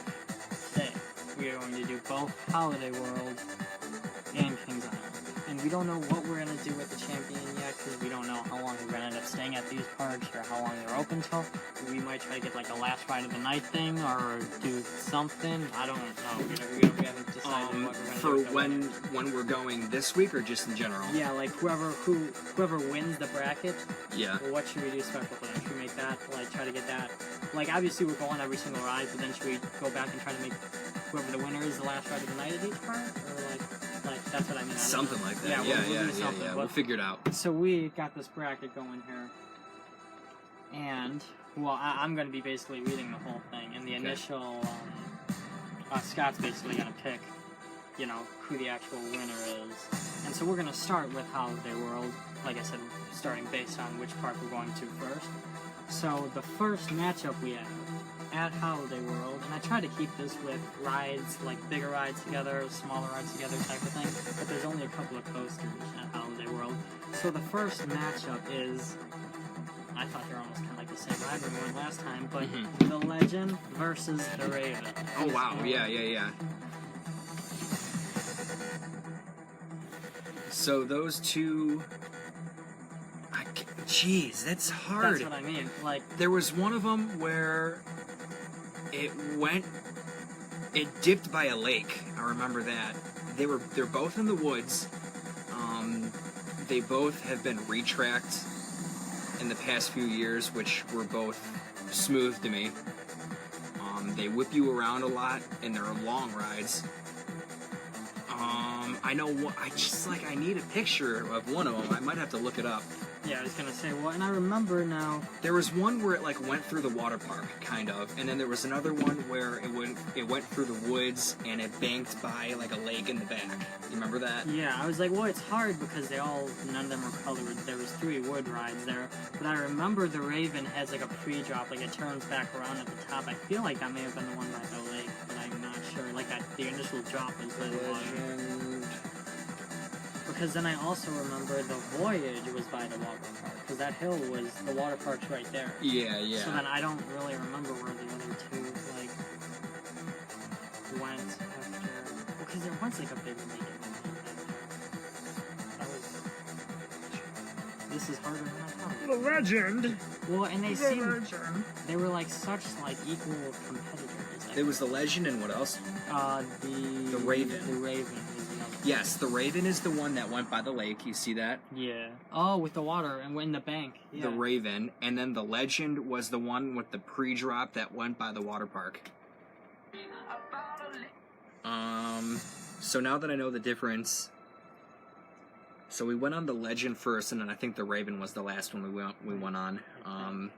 today, we are going to do both Holiday World and Kings Island. And we don't know what we're going to do with the Champion yet, because we don't know how long we're going to end up staying at these parks, or how long they're open till. We might try to get like a last ride of the night thing, or do something. I don't know. We haven't decided what we're going to do. For with the when we're going this week or just in general? Yeah, like whoever wins the bracket, Yeah. well, what should we do special for them? Should we make that, try to get that? Like, obviously we're going every single ride, but then should we go back and try to make whoever the winner is the last ride of the night at each park? Or that's what I mean. Something like that. Yeah, we'll do yeah. something. We'll figure it out. So we got this bracket going here. And, well, I'm going to be basically reading the whole thing. And the initial, Scott's basically going to pick, who the actual winner is. And so we're going to start with Holiday World. Like I said, starting based on which park we're going to first. So the first matchup we have at Holiday World, and I try to keep this with rides, like bigger rides together, smaller rides together type of thing, but there's only a couple of coasters at Holiday World. So the first matchup is, I thought they were almost kind of like the same ride we went last time, but the Legend versus the Raven. Oh, wow. Yeah. So those two... Jeez, that's hard. That's what I mean. There was one of them where it dipped by a lake. I remember that. They're both in the woods. They both have been retracked in the past few years, which were both smooth to me. They whip you around a lot, and they're long rides. I know what I need a picture of one of them. I might have to look it up. Yeah, I was gonna say, well, and I remember now. There was one where it went through the water park, kind of, and then there was another one where it went through the woods and it banked by a lake in the back. You remember that? Yeah, I was like, well, it's hard because none of them are colored. There was 3 wood rides there, but I remember the Raven has a pre-drop, it turns back around at the top. I feel like that may have been the one by the lake, but I'm not sure. The initial drop was really long. Because then I also remember the Voyage was by the water park, because that hill was, the water park's right there. Yeah. So then I don't really remember where the other two, went after, because there was, a big lake in the This is harder than I thought. The Legend! Well, and they seemed, they were, such, equal competitors. There was the Legend, and what else? The Raven. The Raven is another. Yes, the Raven is the one that went by the lake. You see that? Yeah. Oh, with the water and in the bank. Yeah. The Raven, and then the Legend was the one with the pre-drop that went by the water park. So now that I know the difference, so we went on the Legend first, and then I think the Raven was the last one we went on. I'm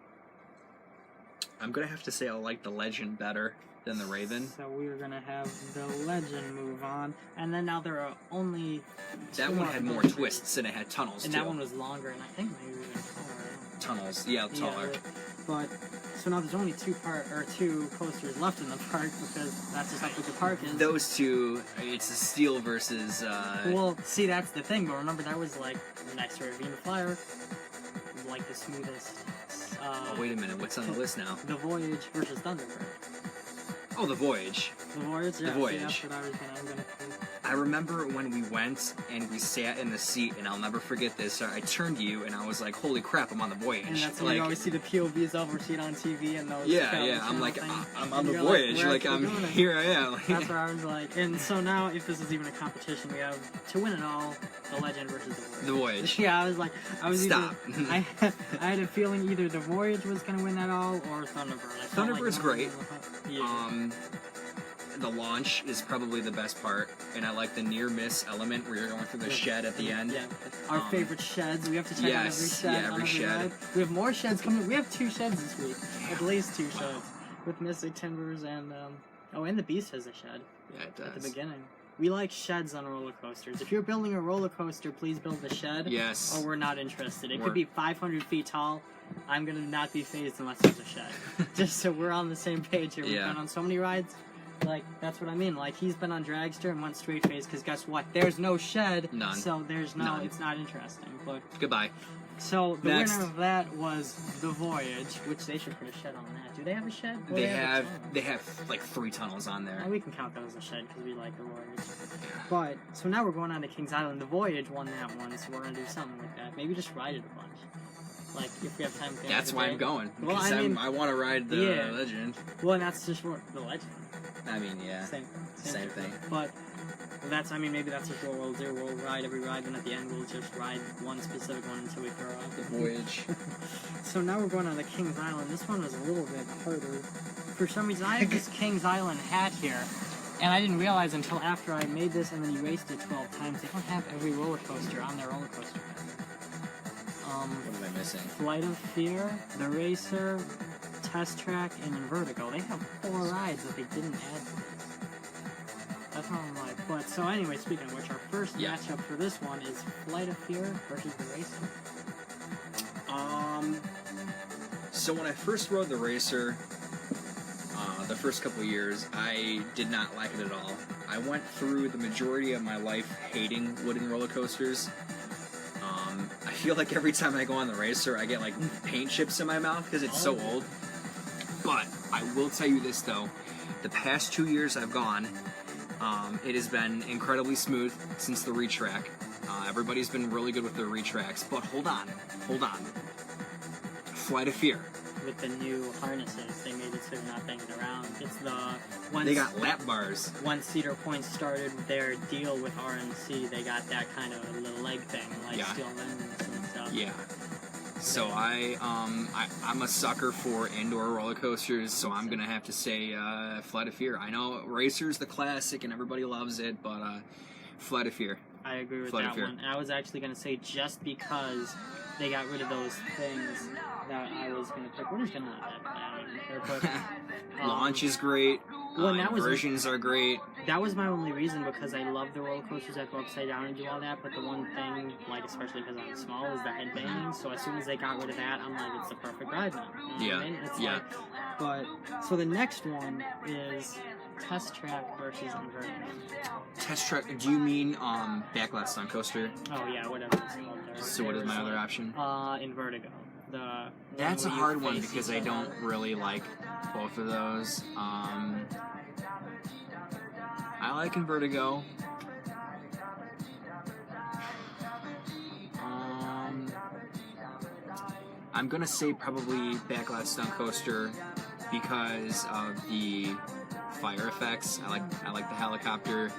gonna have to say I like the Legend better than the Raven. So we're gonna have the Legend move on, and then now there are only that two one had more coasters. twists and it had tunnels and too. that one was longer, and I think maybe even taller. Tunnels, yeah, taller. Yeah, but so now there's only 2 coasters left in the park, because that's just how big the park is. Those two, it's a Steel versus. Well, see, that's the thing. But remember, that was next to Ravine Flyer, the smoothest. Oh, wait a minute, what's on the list now? The Voyage versus Thunderbird. Oh, the Voyage. The Voyage, yeah. The Voyage. See, that's what I'm gonna I remember when we went and we sat in the seat, and I'll never forget this. I turned to you and I was like, "Holy crap, I'm on the Voyage!" And that's when like, you always see the POVs of, or see it on TV and those. yeah. I'm like, things. I'm on And the you're Voyage. "We're Like, actually I'm doing it." here. I am. Like, That's what I was like. And so now, if this is even a competition, we have to win it all: the Legend versus the the Voyage. Yeah, I was Stop. Either, I had a feeling either the Voyage was gonna win that all or Thunderbird. I felt Thunderbird's like great. Yeah. The launch is probably the best part, and I like the near miss element where you're going through the shed at the end. Yeah. Our favorite sheds. We have to check out every yes, shed. yeah, on every shed. ride. We have more sheds coming. We have 2 sheds this week. At least 2 sheds. With Mystic Timbers and and the Beast has a shed. Yeah, it At the does. beginning. We like sheds on roller coasters. If you're building a roller coaster, please build a shed. Yes. Or we're not interested. It We're- could be 500 feet tall. I'm gonna not be phased unless there's a shed. Just so we're on the same page here. We've Yeah. been on so many rides. Like, that's what I mean. Like, he's been on Dragster and went straight face because guess what? There's no shed. None. So there's no. None. It's not interesting. But Goodbye. so the Next. winner of that was the Voyage, which they should put a shed on that. Do they have a shed? Or They a have tunnel? like 3 tunnels on there. Oh, we can count that as a shed because we like the Voyage. But so now we're going on to Kings Island. The Voyage won that one, so we're gonna do something with that. Maybe just ride it a bunch. Like if we have time. at the end That's of the why day. I'm going. Well, Because I mean, I want to ride the yeah. Legend. well, and that's just what the Legend. I mean, yeah. Same thing. But that's, I mean, maybe that's just what we'll do. We'll ride every ride, and at the end, we'll just ride one specific one until we throw out. The Voyage. So now we're going on the Kings Island. This one was a little bit harder. For some reason, I have this Kings Island hat here, and I didn't realize until after I made this and then erased it 12 times. They don't have every roller coaster on their roller coaster hat. What am I missing? Flight of Fear, The Racer, Test Track, and Vertigo. They have 4 rides that they didn't add to this. That's how I'm like. But so anyway, speaking of which, our first Yeah. matchup for this one is Flight of Fear versus The Racer. So when I first rode the Racer, the first couple of years, I did not like it at all. I went through the majority of my life hating wooden roller coasters. I feel like every time I go on the Racer, I get like paint chips in my mouth because it's so old. But I will tell you this though, the past 2 years I've gone, it has been incredibly smooth since the retrack. Everybody's been really good with their retracks, but hold on. Flight of Fear. With the new harnesses, they made it so you're not banging around. It's the once, They got lap bars. once Cedar Point started their deal with RMC, they got that kind of little leg thing, like Yeah. steel limbs and stuff. Yeah. So I'm a sucker for indoor roller coasters, so I'm gonna have to say Flight of Fear. I know Racer's the classic and everybody loves it, but Flight of Fear. I agree with Flight of that Fear. one. And I was actually going to say just because they got rid of those things that I was going to pick. We're just going to let that play. I don't even care. But, Launch is great. well, and that was- Inversions are great. that was my only reason because I love the roller coasters that go upside down and do all that. But the one thing, like especially because I'm small, is the headbanging. So as soon as they got rid of that, I'm like, it's the perfect ride now. You know what I mean? It's Yeah. like, but so the next one is Test Track versus Inverted. Test Track. Do you mean Backlash Stunt Coaster? Oh yeah, whatever it's called there. So what is my other option? In Vertigo. The That's a one where you hard one face because each I other. don't really like both of those. I like Invertigo. I'm gonna say probably Backlash Stunt Coaster because of the fire effects. I like the helicopter.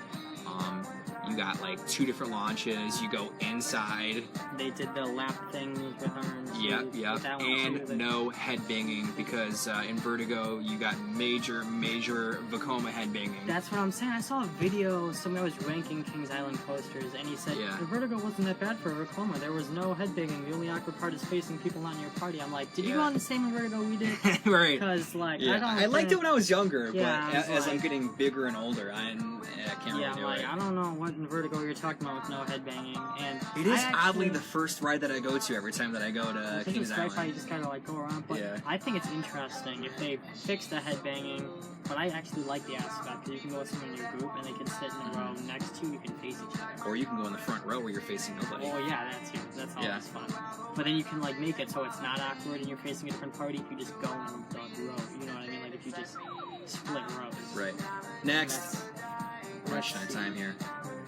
You got like 2 different launches. You go inside. They did the lap thing with arms. Yep. That one And too, no headbanging because in Vertigo you got major Vekoma headbanging. That's what I'm saying. I saw a video, somebody was ranking Kings Island coasters, and he said, Yeah. the Vertigo wasn't that bad for a Vekoma. There was no headbanging. The only awkward part is facing people not in your party. I'm like, did you Yeah. go on the same Vertigo we did? Right. Because, like, Yeah. I don't I liked it think- when I was younger, Yeah, but I was as I'm like- getting bigger and older, I can't Yeah, really I'm do like, it. I don't know what in Vertigo you're talking about with no headbanging. And It is I oddly actually- the first ride that I go to every time that I go to I think Kings it's right by you Island. just gotta like go around, but Yeah. I think it's interesting if they fix the headbanging. But I actually like the aspect because you can go with someone in your group and they can sit in a row next to you. You can face each other. Or you can go in the front row where you're facing nobody. Oh yeah, that's huge. That's always Yeah. fun. But then you can like make it so it's not awkward and you're facing a different party if you just go in the row. You know what I mean? Like if you just split rows. Right. Next. That's- Rushing our time here.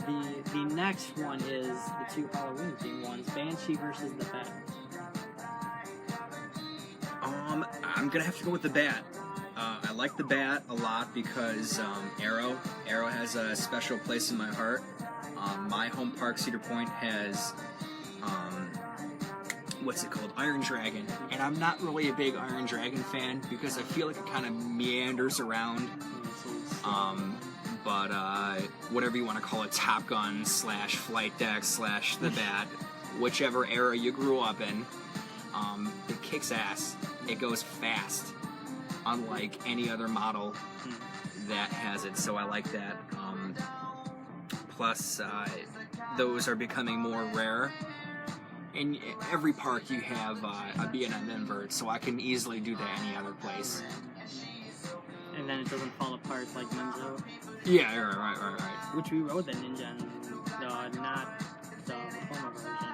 The next one is the two Halloween themed ones, Banshee versus the Bat. I'm gonna have to go with the Bat. I like the Bat a lot because Arrow has a special place in my heart. My home park, Cedar Point, has what's it called? Iron Dragon. And I'm not really a big Iron Dragon fan because I feel like it kind of meanders around. But whatever you want to call it, Top Gun / Flight Deck / the Bat, whichever era you grew up in, it kicks ass. It goes fast, unlike any other model that has it. So I like that. Plus, those are becoming more rare. In every park you have a B&M invert, so I can easily do that any other place. And then it doesn't fall apart like Ninja. Yeah, right. Which we rode the Ninja and not the Reformer version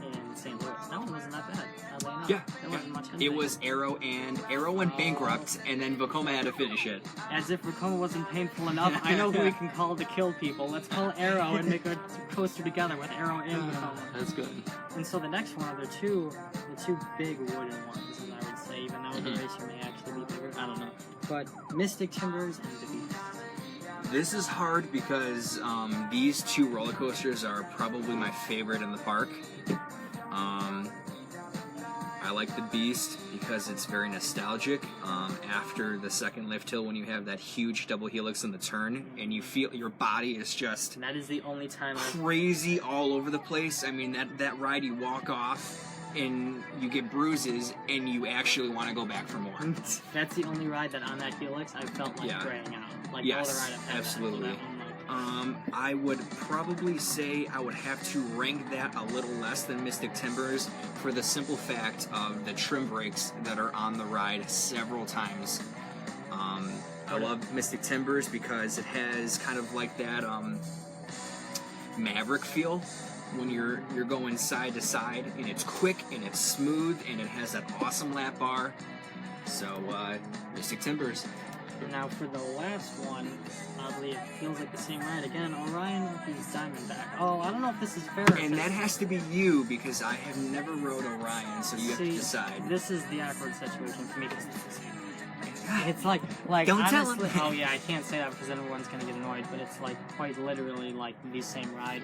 in St. Louis. That one wasn't that bad. Oddly enough. Yeah, There wasn't much it was Arrow went bankrupt, and then Vekoma had to finish it. As if Vekoma wasn't painful enough. I know who we can call to kill people. Let's call Arrow and make a coaster together with Arrow and Vekoma. That's good. And so the next one are the two big wooden ones, as I would say, even though the racer may actually be bigger. I don't know. But Mystic Timbers and the Beast. This is hard because these two roller coasters are probably my favorite in the park. I like the Beast because it's very nostalgic. After the second lift hill, when you have that huge double helix in the turn, and you feel your body is just And that is the only time crazy all over the place. I mean, that ride you walk off and you get bruises and you actually want to go back for more. That's the only ride that on that helix I felt like graying out. Like all the ride I've had. Absolutely. That one, I would probably say I would have to rank that a little less than Mystic Timbers for the simple fact of the trim brakes that are on the ride several times. I love Mystic Timbers because it has kind of like that Maverick feel when you're going side to side, and it's quick and it's smooth and it has that awesome lap bar. So Mystic Timbers. Now for the last one, oddly it feels like the same ride again. Orion versus Diamondback. Oh, I don't know if this is fair. And that has to be you because I have never rode Orion, so you have to decide. This is the awkward situation for me because it's the same ride. It's like Don't honestly, tell him. oh yeah, I can't say that because everyone's gonna get annoyed, but it's like quite literally like the same ride.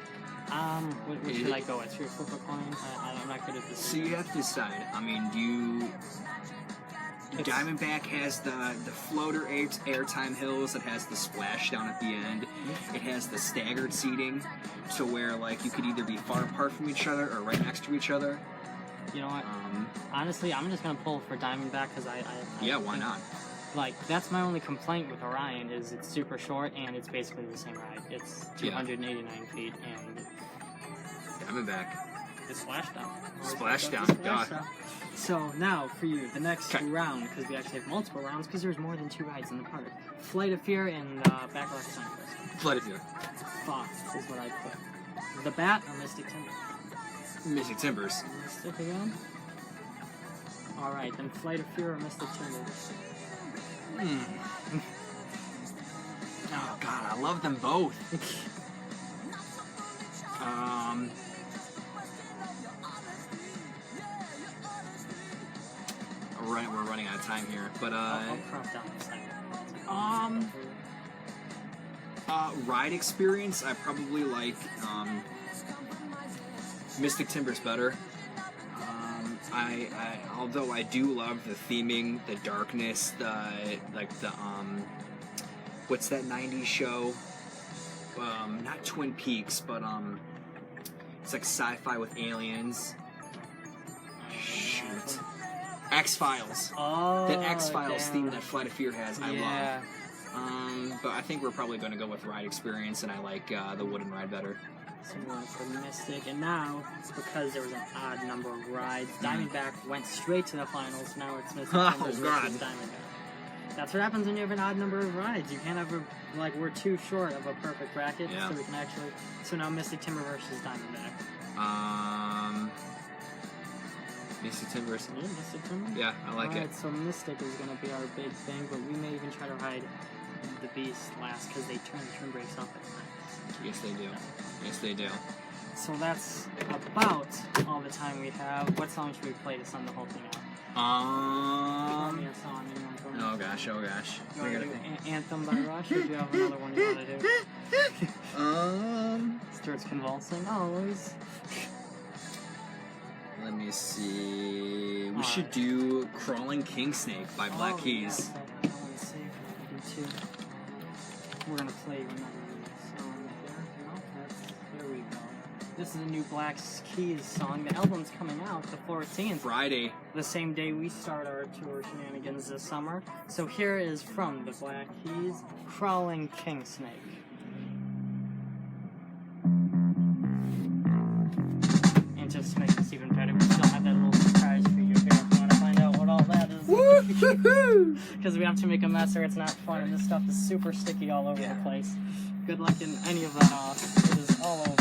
What should I go with? Should we flip a coin? I'm not good at this. So you have to decide. I mean, Diamondback has the floater airtime hills. It has the splashdown at the end. It has the staggered seating, to where like you could either be far apart from each other or right next to each other. You know what? Honestly, I'm just gonna pull for Diamondback because I Yeah, why not? Like, that's my only complaint with Orion is it's super short and it's basically the same ride. It's 289 feet and Diamondback. it's splashdown. Splashdown, God. So now for you, the next round, because we actually have multiple rounds, because there's more than 2 rides in the park. Flight of Fear and Backlash Sunquest. Flight of Fear. Fox is what I put. The Bat or Mystic Timbers? Mystic Timbers. Mystic again? Alright, then Flight of Fear or Mystic Timbers? Oh God, I love them both. We're running out of time here, but I'll crop down a second. Ride experience, I probably like Mystic Timbers better. Although I do love the theming, the darkness, what's that 90s show? Not Twin Peaks, but it's like sci-fi with aliens. Shoot. X-Files. Oh, That X-Files damn. theme that Flight of Fear has, I love. But I think we're probably going to go with ride experience, and I like the wooden ride better. So we went for Mystic, and now, because there was an odd number of rides, Diamondback went straight to the finals. Now it's Mystic Timbers versus Diamondback. That's what happens when you have an odd number of rides. You can't have we're too short of a perfect bracket, so we can actually. So now Mystic Timber versus Diamondback. Mystic Timbers. Yeah, Mystic Timber? Yeah, I like Alright, it. so Mystic is going to be our big thing, but we may even try to ride the Beast last because they turn the trim brakes up at times. Yes, they do. Yes, they do. So that's about all the time we have. What song should we play to sum the whole thing up? Give me a song. Oh gosh, oh gosh. You want to do Anthem by Rush, or do you have another one you want to do? Starts convulsing. Oh, he's... Let me see. We should do Crawling King Snake by Black Keys. Yeah, that one's safe. We can do two. We're gonna play another song here. No, there we go. This is a new Black Keys song. The album's coming out the 14th. Friday. The same day we start our tour shenanigans this summer. So here is from the Black Keys, Crawling King Snake. And just to make this even better, we still have that little surprise for you here if you want to find out what all that is. Because we have to make a mess or it's not fun, and this stuff is super sticky all over the place. Good luck in any of that off. It is all over.